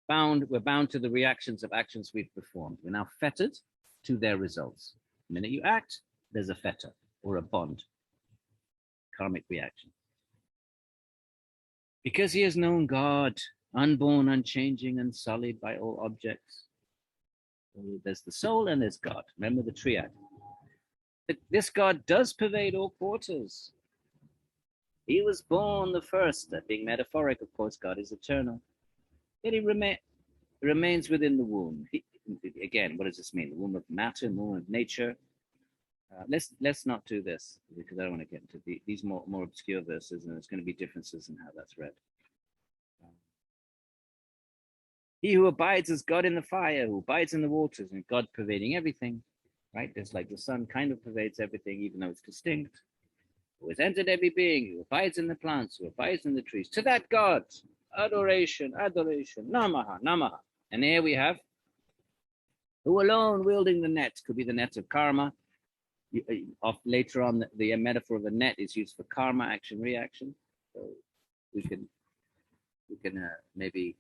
we're bound to the reactions of actions we've performed. We're now fettered to their results. The minute you act, there's a fetter or a bond, karmic reaction. Because he has known God, unborn, unchanging, unsullied by all objects. There's the soul and there's God. Remember the triad. This God does pervade all quarters. He was born the first, that being metaphoric, of course, God is eternal. Yet he remains within the womb. Again, what does this mean? The womb of matter, the womb of nature. Let's not do this because I don't want to get into these more obscure verses, and there's going to be differences in how that's read. He who abides as God in the fire, who abides in the waters, and God pervading everything, right? There's like the sun kind of pervades everything, even though it's distinct. Who has entered every being, who abides in the plants, who abides in the trees. To that God, adoration, namaha, namaha. And here we have, who alone wielding the net, could be the net of karma. Later on, the metaphor of a net is used for karma, action, reaction. So we can maybe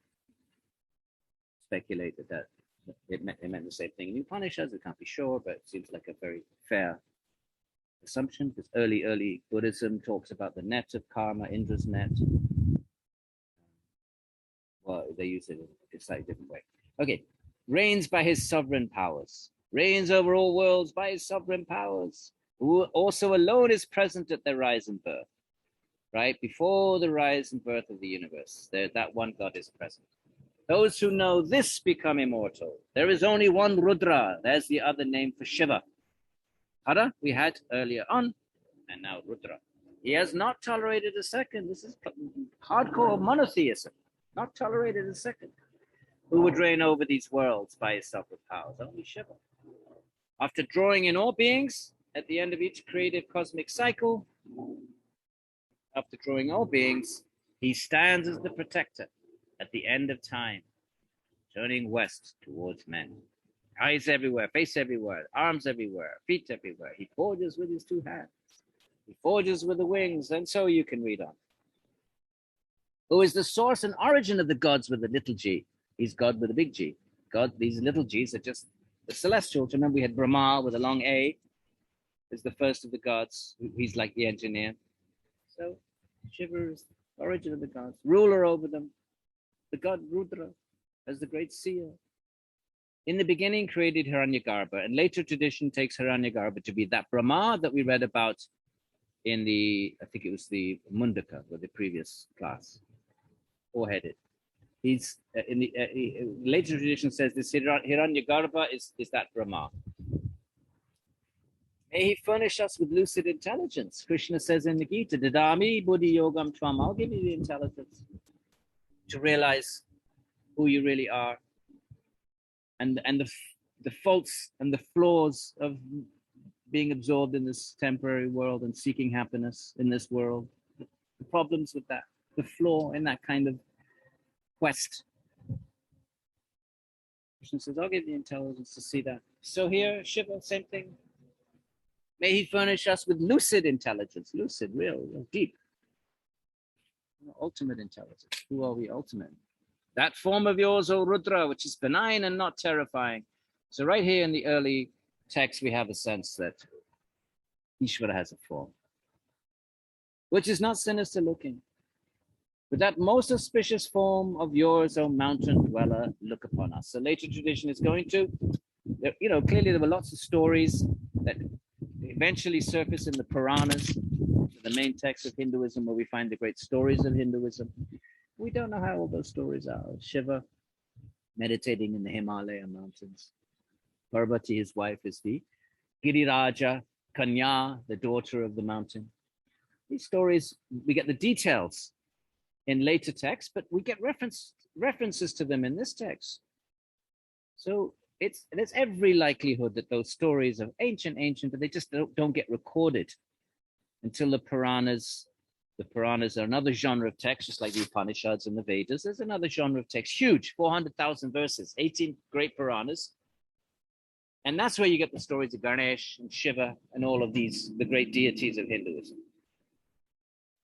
speculate that it meant the same thing in Upanishads. We can't be sure, but it seems like a very fair assumption, because early Buddhism talks about the net of karma, Indra's net. Well, they use it in a slightly different way. Okay, reigns by his sovereign powers, reigns over all worlds by his sovereign powers, who also alone is present at their rise and birth, right? Before the rise and birth of the universe, that one God is present. Those who know this become immortal. There is only one Rudra. There's the other name for Shiva. Hara we had earlier on, and now Rudra. He has not tolerated a second. This is hardcore monotheism. Not tolerated a second. Who would reign over these worlds by his sovereign powers? Only Shiva. After drawing in all beings at the end of each creative cosmic cycle, after drawing all beings, he stands as the protector at the end of time, turning west towards men. Eyes everywhere, face everywhere, arms everywhere, feet everywhere. He forges with his two hands. He forges with the wings, and so you can read on. Who is the source and origin of the gods with the little g? He's God with a big G. God, these little g's are just The celestial, remember we had Brahma with a long A, is the first of the gods. He's like the engineer. So Shiva is the origin of the gods, ruler over them. The god Rudra as the great seer. In the beginning created Hiranyagarbha, and later tradition takes Hiranyagarbha to be that Brahma that we read about in the, I think it was the Mundaka, or the previous class, four-headed. He's in the later tradition says this Hiranyagarbha is that Brahma. May he furnish us with lucid intelligence. Krishna says in the Gita, Dadami Buddhi Yogam Tvam, I'll give you the intelligence to realize who you really are, and the faults and the flaws of being absorbed in this temporary world and seeking happiness in this world, the problems with that, the flaw in that kind of quest. Krishna says, I'll give you the intelligence to see that. So here, Shiva, same thing. May he furnish us with lucid intelligence, lucid, real deep, ultimate intelligence. Who are we ultimate? That form of yours, O Rudra, which is benign and not terrifying. So right here in the early text, we have a sense that Ishvara has a form, which is not sinister looking. But that most auspicious form of yours, O mountain dweller, look upon us. So later tradition is going to, clearly there were lots of stories that eventually surface in the Puranas, the main text of Hinduism, where we find the great stories of Hinduism. We don't know how all those stories are. Shiva meditating in the Himalaya mountains. Parvati, his wife, is the Giriraja, Kanya, the daughter of the mountain. These stories, we get the details in later texts, but we get references to them in this text. So there's every likelihood that those stories are ancient, but they just don't get recorded until the Puranas. The Puranas are another genre of text, just like the Upanishads and the Vedas. There's another genre of text, huge, 400,000 verses, 18 great Puranas. And that's where you get the stories of Ganesh and Shiva and all of these, the great deities of Hinduism.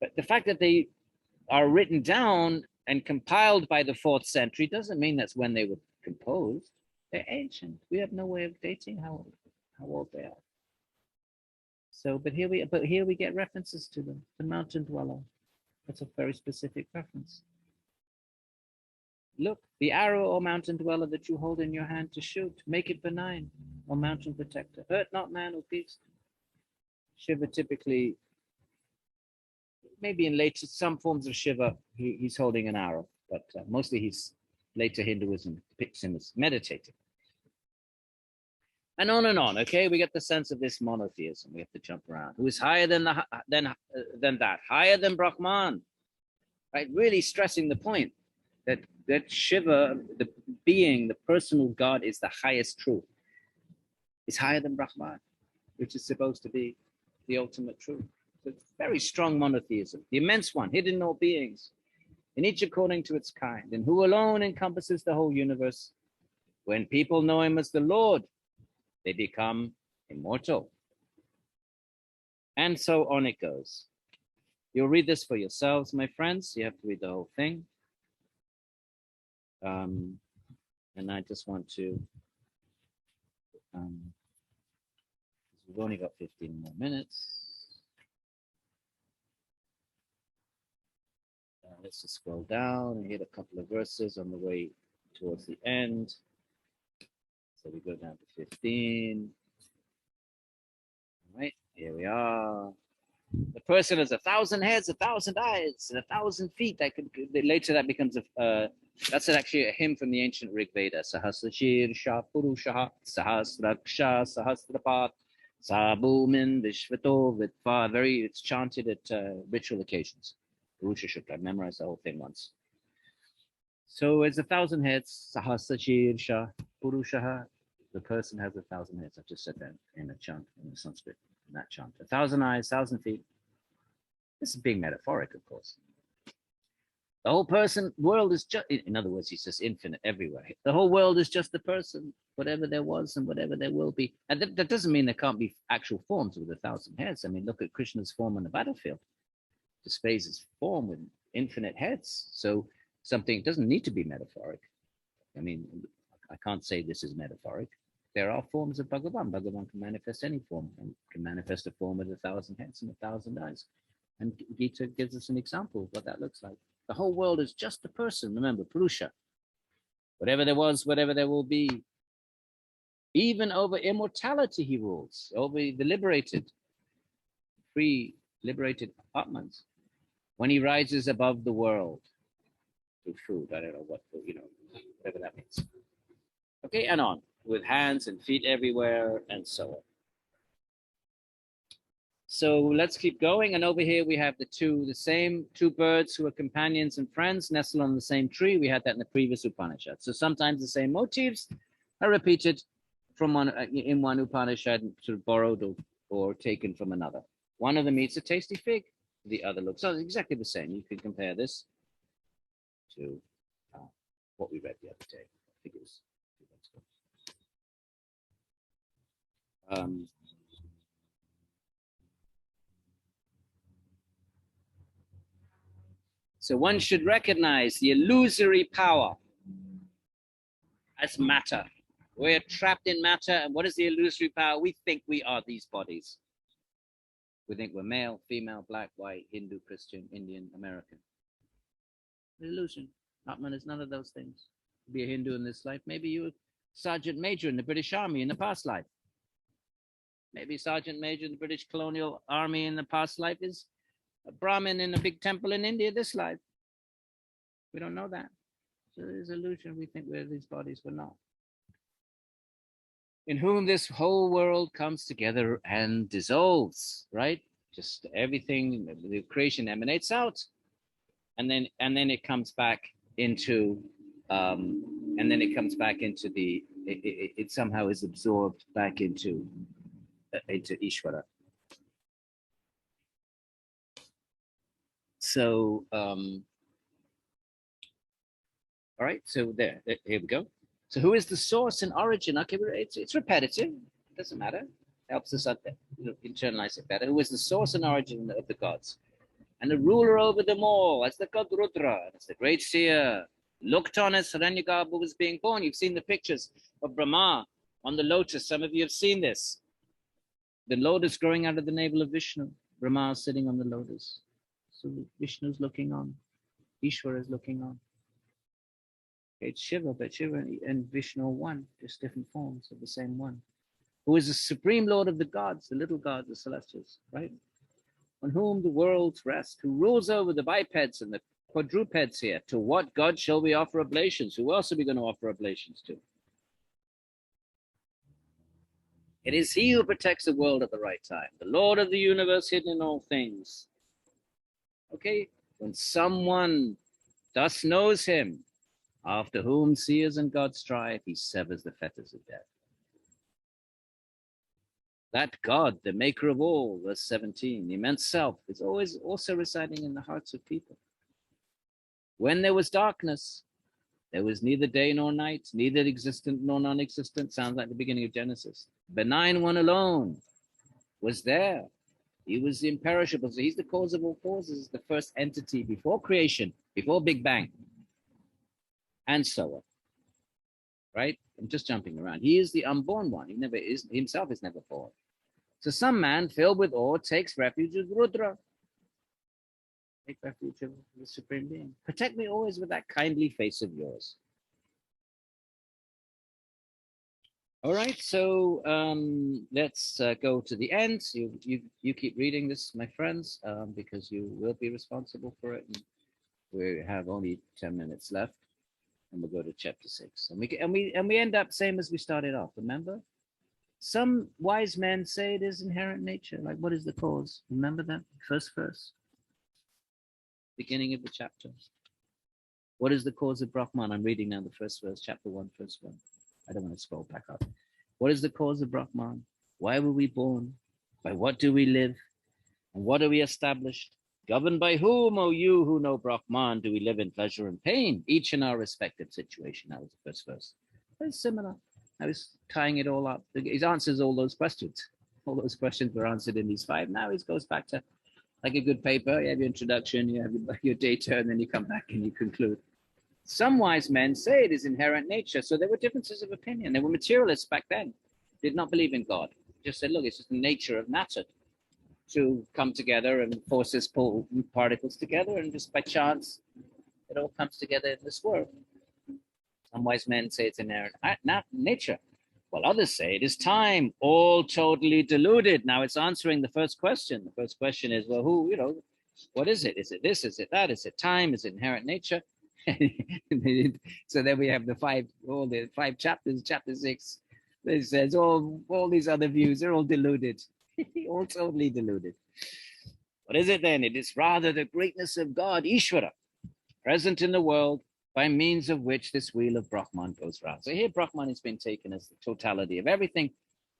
But the fact that they are written down and compiled by the 4th century doesn't mean that's when they were composed. They're ancient. We have no way of dating how old they are. So, but here we get references to them. The mountain dweller. That's a very specific reference. Look, the arrow, O mountain dweller, that you hold in your hand to shoot, make it benign, O mountain protector. Hurt not man or beast. Shiva typically, maybe in later some forms of Shiva, he's holding an arrow, but mostly later Hinduism depicts him as meditating. And on, okay? We get the sense of this monotheism. We have to jump around. Who is higher than that? Higher than Brahman, right? Really stressing the point that Shiva, the being, the personal God, is the highest truth. It's higher than Brahman, which is supposed to be the ultimate truth. So it's very strong monotheism, the immense one, hidden in all beings, and each according to its kind, and who alone encompasses the whole universe. When people know him as the Lord, they become immortal. And so on it goes. You'll read this for yourselves, my friends. You have to read the whole thing. And I just want to, we've only got 15 more minutes. Let's just scroll down and hit a couple of verses on the way towards the end. So we go down to 15. All right, here we are. The person has 1,000 heads, 1,000 eyes, and 1,000 feet. Later that becomes that's actually a hymn from the ancient Rig Veda. Sahasrashir Shah Purushaha Sahasraksha Sahasrapat Sabhumin Vishvato Vitva. It's chanted at ritual occasions. Purusha Shukla. I memorized the whole thing once. So it's 1,000 heads. Sahasrashir Shah Purushaha. The person has 1,000 heads. I've just said that in a chant, in the Sanskrit, in that chant. 1,000 eyes, 1,000 feet. This is being metaphoric, of course. The whole world is just, in other words, he's just infinite everywhere. The whole world is just the person, whatever there was and whatever there will be. And that doesn't mean there can't be actual forms with 1,000 heads. I mean, look at Krishna's form on the battlefield. Displays his form with infinite heads. So something doesn't need to be metaphoric. I mean, I can't say this is metaphoric. there are forms of Bhagavan. Bhagavan can manifest any form, and can manifest a form with 1,000 heads and 1,000 eyes. And Gita gives us an example of what that looks like. The whole world is just a person. Remember, Purusha. Whatever there was, whatever there will be. Even over immortality he rules, over the liberated, free, liberated Atmans. When he rises above the world through food, I don't know what, whatever that means. Okay, and on, with hands and feet everywhere, and so on. So let's keep going. And over here we have the same two birds who are companions and friends nestled on the same tree. We had that in the previous Upanishad. So sometimes the same motifs are repeated from in one Upanishad, sort of borrowed or taken from another. One of them eats a tasty fig, the other looks exactly the same. You can compare this to what we read the other day. I think it was 2 months ago. So one should recognize the illusory power as matter. We're trapped in matter, and what is the illusory power? We think we are these bodies. We think we're male, female, black, white, Hindu, Christian, Indian, American. The illusion. Atman is none of those things. Be a Hindu in this life. Maybe you were Sergeant Major in the British Army in the past life. Maybe Sergeant Major in the British Colonial Army in the past life is a Brahmin in a big temple in India this life. We don't know that. So there's illusion. We think we're these bodies, we're not. In whom this whole world comes together and dissolves, right? Just everything, the creation emanates out, and then it comes back into, it somehow is absorbed back into Ishvara. So, all right. So here we go. So who is the source and origin? Okay, it's repetitive. It doesn't matter. Helps us internalize it better. Who is the source and origin of the gods? And the ruler over them all. That's the god Rudra. That's the great seer. Looked on as Hiranyagarbha was being born. You've seen the pictures of Brahma on the lotus. Some of you have seen this. The lotus growing out of the navel of Vishnu. Brahma is sitting on the lotus. So Vishnu's looking on. Ishvara is looking on. It's Shiva, but Shiva and Vishnu are one, just different forms of the same one. Who is the supreme lord of the gods, the little gods, the celestials, right? On whom the worlds rest, who rules over the bipeds and the quadrupeds here. To what god shall we offer oblations? Who else are we going to offer oblations to? It is he who protects the world at the right time, the Lord of the universe hidden in all things. Okay, when someone thus knows him, after whom seers and gods strive, he severs the fetters of death. That God, the maker of all, verse 17, the immense self, is always also residing in the hearts of people. When there was darkness, there was neither day nor night, neither existent nor non-existent. Sounds like the beginning of Genesis. Benign one alone was there. He was the imperishable. So he's the cause of all causes, the first entity before creation, before Big Bang. And so on, right? I'm just jumping around. He is the unborn one. He never is, himself is never born. So some man filled with awe takes refuge with Rudra. Take refuge of the Supreme Being. Protect me always with that kindly face of yours. All right, so let's go to the end. You keep reading this, my friends, because you will be responsible for it. And we have only 10 minutes left. And we'll go to chapter 6, and we end up same as we started off. Remember, some wise men say it is inherent nature. Like, what is the cause? Remember that first verse, beginning of the chapter. What is the cause of Brahman? I'm reading now the first verse, chapter 1, verse 1. I don't want to scroll back up. What is the cause of Brahman? Why were we born? By what do we live? And what are we established? Governed by whom, O you who know Brahman, do we live in pleasure and pain, each in our respective situation? That was the first verse. Very similar. I was tying it all up. He answers all those questions. All those questions were answered in these 5. Now he goes back to, like a good paper, you have your introduction, you have your data, and then you come back and you conclude. Some wise men say it is inherent nature. So there were differences of opinion. They were materialists back then. did not believe in God. Just said, look, it's just the nature of matter to come together, and forces pull particles together, and just by chance, it all comes together in this world. Some wise men say it's inherent nature, while others say it is time, all totally deluded. Now it's answering the first question. The first question is, well, what is it? Is it this? Is it that? Is it time? Is it inherent nature? So then we have all the five chapters. Chapter 6, it says all these other views, they're all deluded, all totally deluded. What is it then? It is rather the greatness of God, Ishvara, present in the world, by means of which this wheel of Brahman goes round. So here Brahman has been taken as the totality of everything,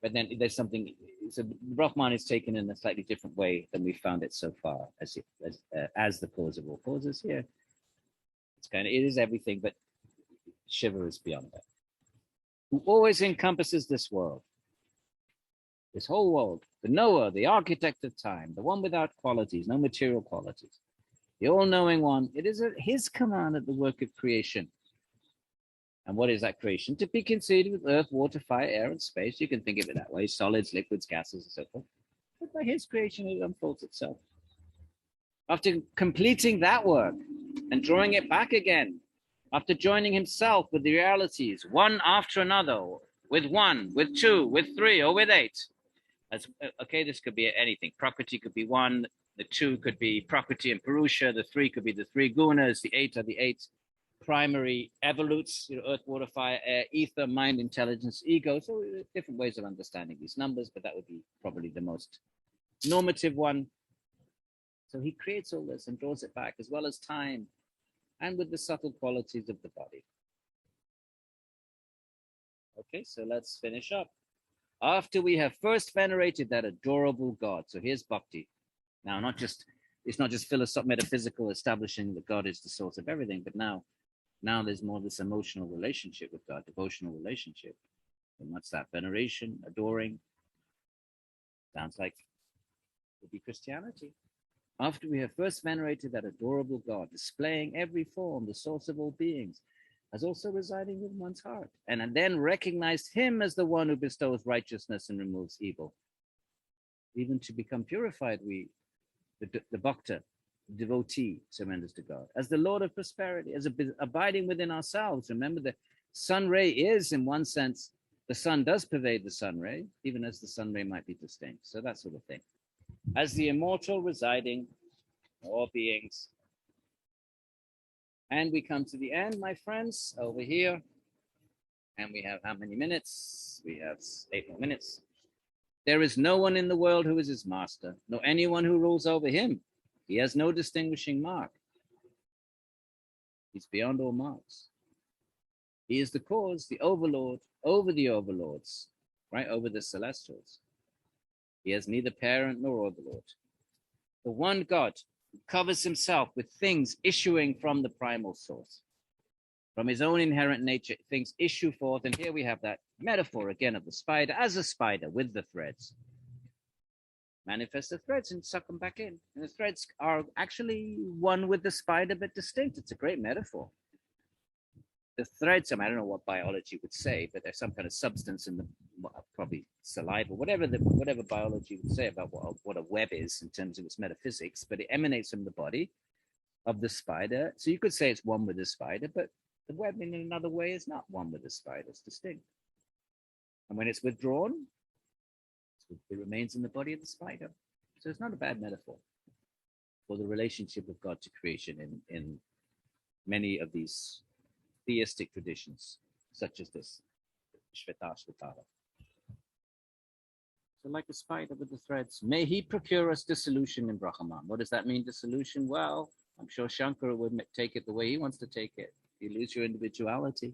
but then there's something, so Brahman is taken in a slightly different way than we found it so far, as the cause of all causes. Here, it is everything, but Shiva is beyond that. Who always encompasses this world, this whole world, the knower, the architect of time, the one without qualities, no material qualities, the all-knowing one. It is at his command at the work of creation. And what is that creation? To be conceived with earth, water, fire, air, and space. You can think of it that way: solids, liquids, gases, and so forth. But by his creation, it unfolds itself. After completing that work and drawing it back again, after joining himself with the realities, one after another, with one, with two, with three, or with eight. This could be anything. Prakriti could be one, the two could be Prakriti and Purusha, the three could be the three gunas, the eight are the eight primary evolutes, earth, water, fire, air, ether, mind, intelligence, ego. So different ways of understanding these numbers, but that would be probably the most normative one. So he creates all this and draws it back, as well as time, and with the subtle qualities of the body. Okay, so let's finish up. After we have first venerated that adorable God. So here's Bhakti. Now, it's not just metaphysical, establishing that God is the source of everything, but now there's more this emotional relationship with God, devotional relationship. And what's that? Veneration, adoring. Sounds like it would be Christianity. After we have first venerated that adorable God, displaying every form, the source of all beings, as also residing within one's heart, and then recognized him as the one who bestows righteousness and removes evil. Even to become purified, the bhakta, the devotee, surrenders to God as the Lord of prosperity, as abiding within ourselves. Remember, the sun ray is, in one sense, the sun does pervade the sun ray, even as the sun ray might be distinct. So that sort of thing. As the immortal residing in all beings. And we come to the end, my friends, over here. And we have how many minutes? We have 8 more minutes. There is no one in the world who is his master, nor anyone who rules over him. He has no distinguishing mark. He's beyond all marks. He is the cause, the overlord, over the overlords, right, over the celestials. He has neither parent nor overlord. The one God who covers himself with things issuing from the primal source. From his own inherent nature, things issue forth. And here we have that metaphor again of the spider as a spider with the threads. Manifest the threads and suck them back in. And the threads are actually one with the spider, but distinct. It's a great metaphor. The threads, I don't know what biology would say, but there's some kind of substance in the, probably saliva, whatever biology would say about what a web is in terms of its metaphysics, but it emanates from the body of the spider. So you could say it's one with the spider, but the web in another way is not one with the spider, it's distinct. And when it's withdrawn, it remains in the body of the spider. So it's not a bad metaphor for the relationship of God to creation in many of these theistic traditions, such as this, Shvetashvatara. So like a spider with the threads, may he procure us dissolution in Brahman. What does that mean, dissolution? Well, I'm sure Shankara would take it the way he wants to take it. You lose your individuality.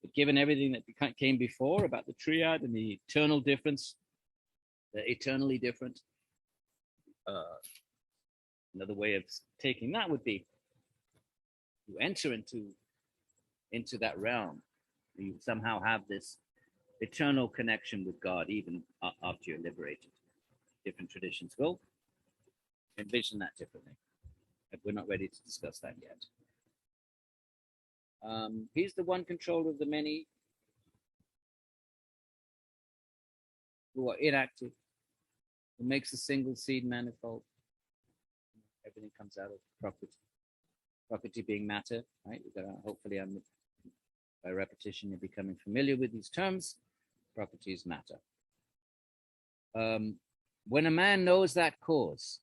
But given everything that came before about the triad and the eternal difference, the eternally different, another way of taking that would be you enter into that realm. You somehow have this eternal connection with God even after you're liberated. Different traditions will envision that differently, but we're not ready to discuss that yet. He's the one controller of the many. who are inactive, who makes a single seed manifold. Everything comes out of property. Property being matter, right? Hopefully, by repetition, you're becoming familiar with these terms. Property is matter. When a man knows that cause,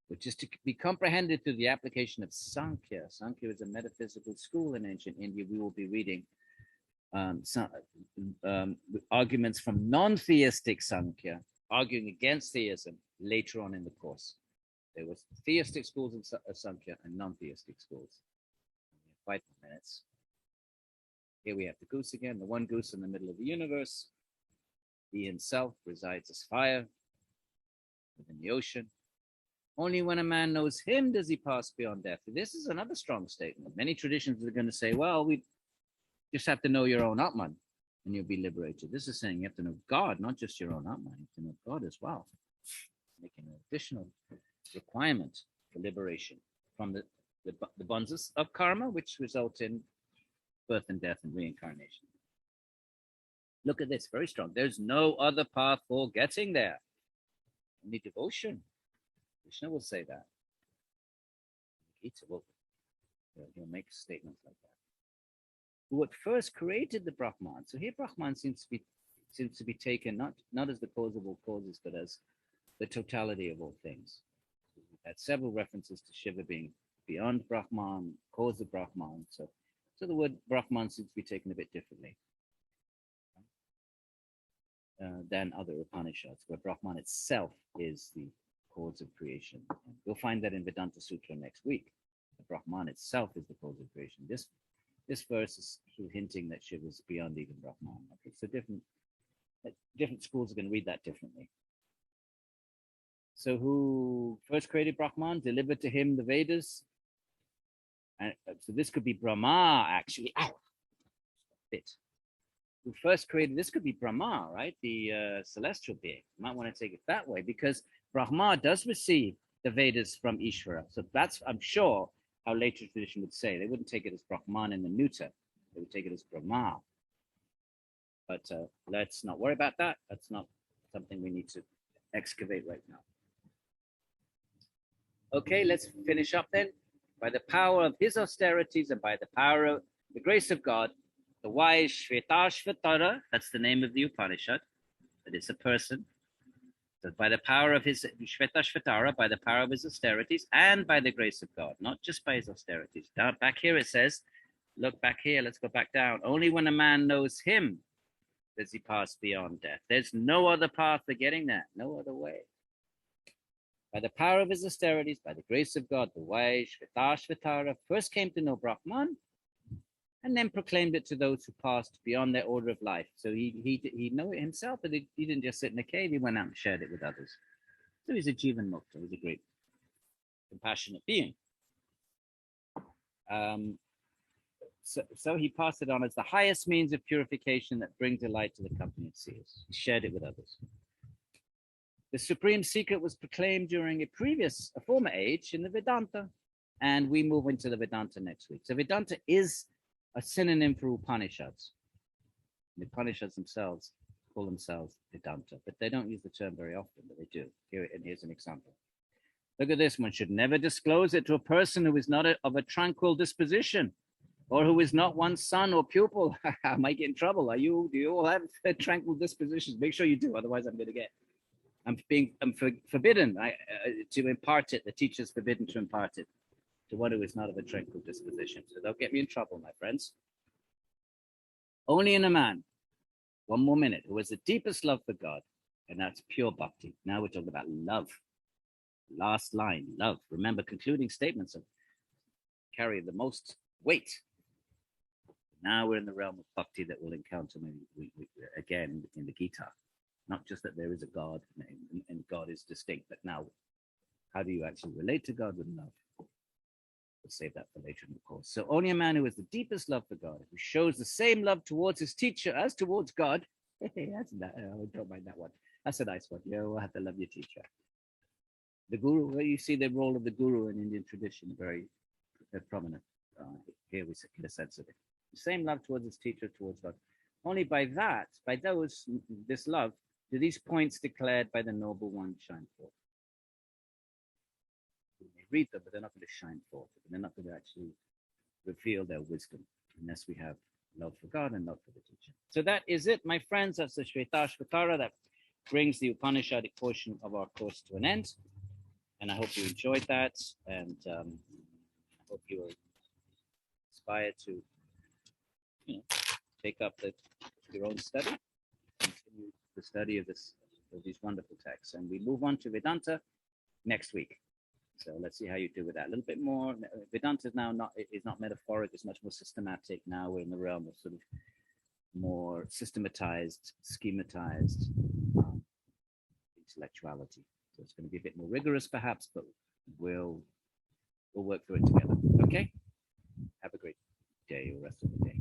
which is to be comprehended through the application of Sāṃkhya. Sāṃkhya is a metaphysical school in ancient India. We will be reading arguments from non-theistic Sāṃkhya, arguing against theism later on in the course. There was theistic schools in Sāṃkhya and non-theistic schools. 5 minutes. Here we have the goose again, the one goose in the middle of the universe. He himself resides as fire within the ocean. Only when a man knows him does he pass beyond death. This is another strong statement. Many traditions are going to say, well, we just have to know your own Atman and you'll be liberated. This is saying you have to know God, not just your own Atman. You have to know God as well. Making an additional requirement for liberation from the bonds of karma, which result in birth and death and reincarnation. Look at this, very strong. There's no other path for getting there. Only devotion. Krishna will say that. Gita will. He'll make statements like that. Who at first created the Brahman. So here Brahman seems to be taken not as the cause of all causes, but as the totality of all things. We've had several references to Shiva being beyond Brahman, cause of Brahman. So the word Brahman seems to be taken a bit differently than other Upanishads, where Brahman itself is the cause of creation. We'll find that in Vedanta Sutra next week. The Brahman itself is the cause of creation. This verse is sort of hinting that Shiva is beyond even Brahman. Okay, so different schools are going to read that differently. So who first created Brahman, delivered to him the Vedas? And so this could be Brahma, actually. Ow! Bit. Who first created, this could be Brahma, right? The celestial being. You might want to take it that way, because Brahma does receive the Vedas from Ishvara. So that's, I'm sure, how later tradition would say. They wouldn't take it as Brahman in the neuter. They would take it as Brahma. But let's not worry about that. That's not something we need to excavate right now. Okay, let's finish up then. By the power of his austerities and by the power of the grace of God, the wise Shvetashvatara, that's the name of the Upanishad, that is a person. So by the power of his Shvetashvatara, by the power of his austerities, and by the grace of God, not just by his austerities. Down back here it says, look back here, let's go back down. Only when a man knows him does he pass beyond death. There's no other path to getting there, no other way. By the power of his austerities, by the grace of God, the wise Shvetashvatara first came to know Brahman, and then proclaimed it to those who passed beyond their order of life. So he knew it himself, but he didn't just sit in a cave, he went out and shared it with others. So he's a Jivan Mukta, he's a great, compassionate being. So he passed it on as the highest means of purification that brings delight to the company of seers. He shared it with others. The supreme secret was proclaimed during a former age in the Vedanta, and we move into the Vedanta next week. So Vedanta is a synonym for Upanishads. The Upanishads themselves call themselves Vedanta, but they don't use the term very often, but they do. Here's an example. Look at this. One should never disclose it to a person who is not of a tranquil disposition, or who is not one's son or pupil. I might get in trouble. Do you all have tranquil dispositions? Make sure you do, otherwise I'm going to get. I'm forbidden to impart it. The teacher's forbidden to impart it to one who is not of a tranquil disposition. So don't get me in trouble, my friends. Only in a man, one more minute, who has the deepest love for God, and that's pure bhakti. Now we're talking about love. Last line, love. Remember, concluding statements carry the most weight. Now we're in the realm of bhakti that we'll encounter maybe again in the Gita. Not just that there is a God and God is distinct, but now how do you actually relate to God with love? We'll save that for later in the course. So only a man who has the deepest love for God, who shows the same love towards his teacher as towards God. I don't mind that one. That's a nice one. You will have to love your teacher. The guru, well, you see the role of the guru in Indian tradition, very prominent. Here we get a sense of it. The same love towards his teacher, towards God. Only by this love, Do these points declared by the Noble One shine forth? We may read them, but they're not going to shine forth. They're not going to actually reveal their wisdom unless we have love for God and love for the teacher. So that is it, my friends. That's the Shvetashvatara that brings the Upanishadic portion of our course to an end. And I hope you enjoyed that. And I hope you were inspired to take up your own study, continue the study of these wonderful texts. And we move on to Vedanta next week. So let's see how you do with that. A little bit more. Vedanta is now not metaphoric. It's much more systematic. Now we're in the realm of sort of more systematized, schematized intellectuality. So it's going to be a bit more rigorous, perhaps, but we'll work through it together. Okay. Have a great day or rest of the day.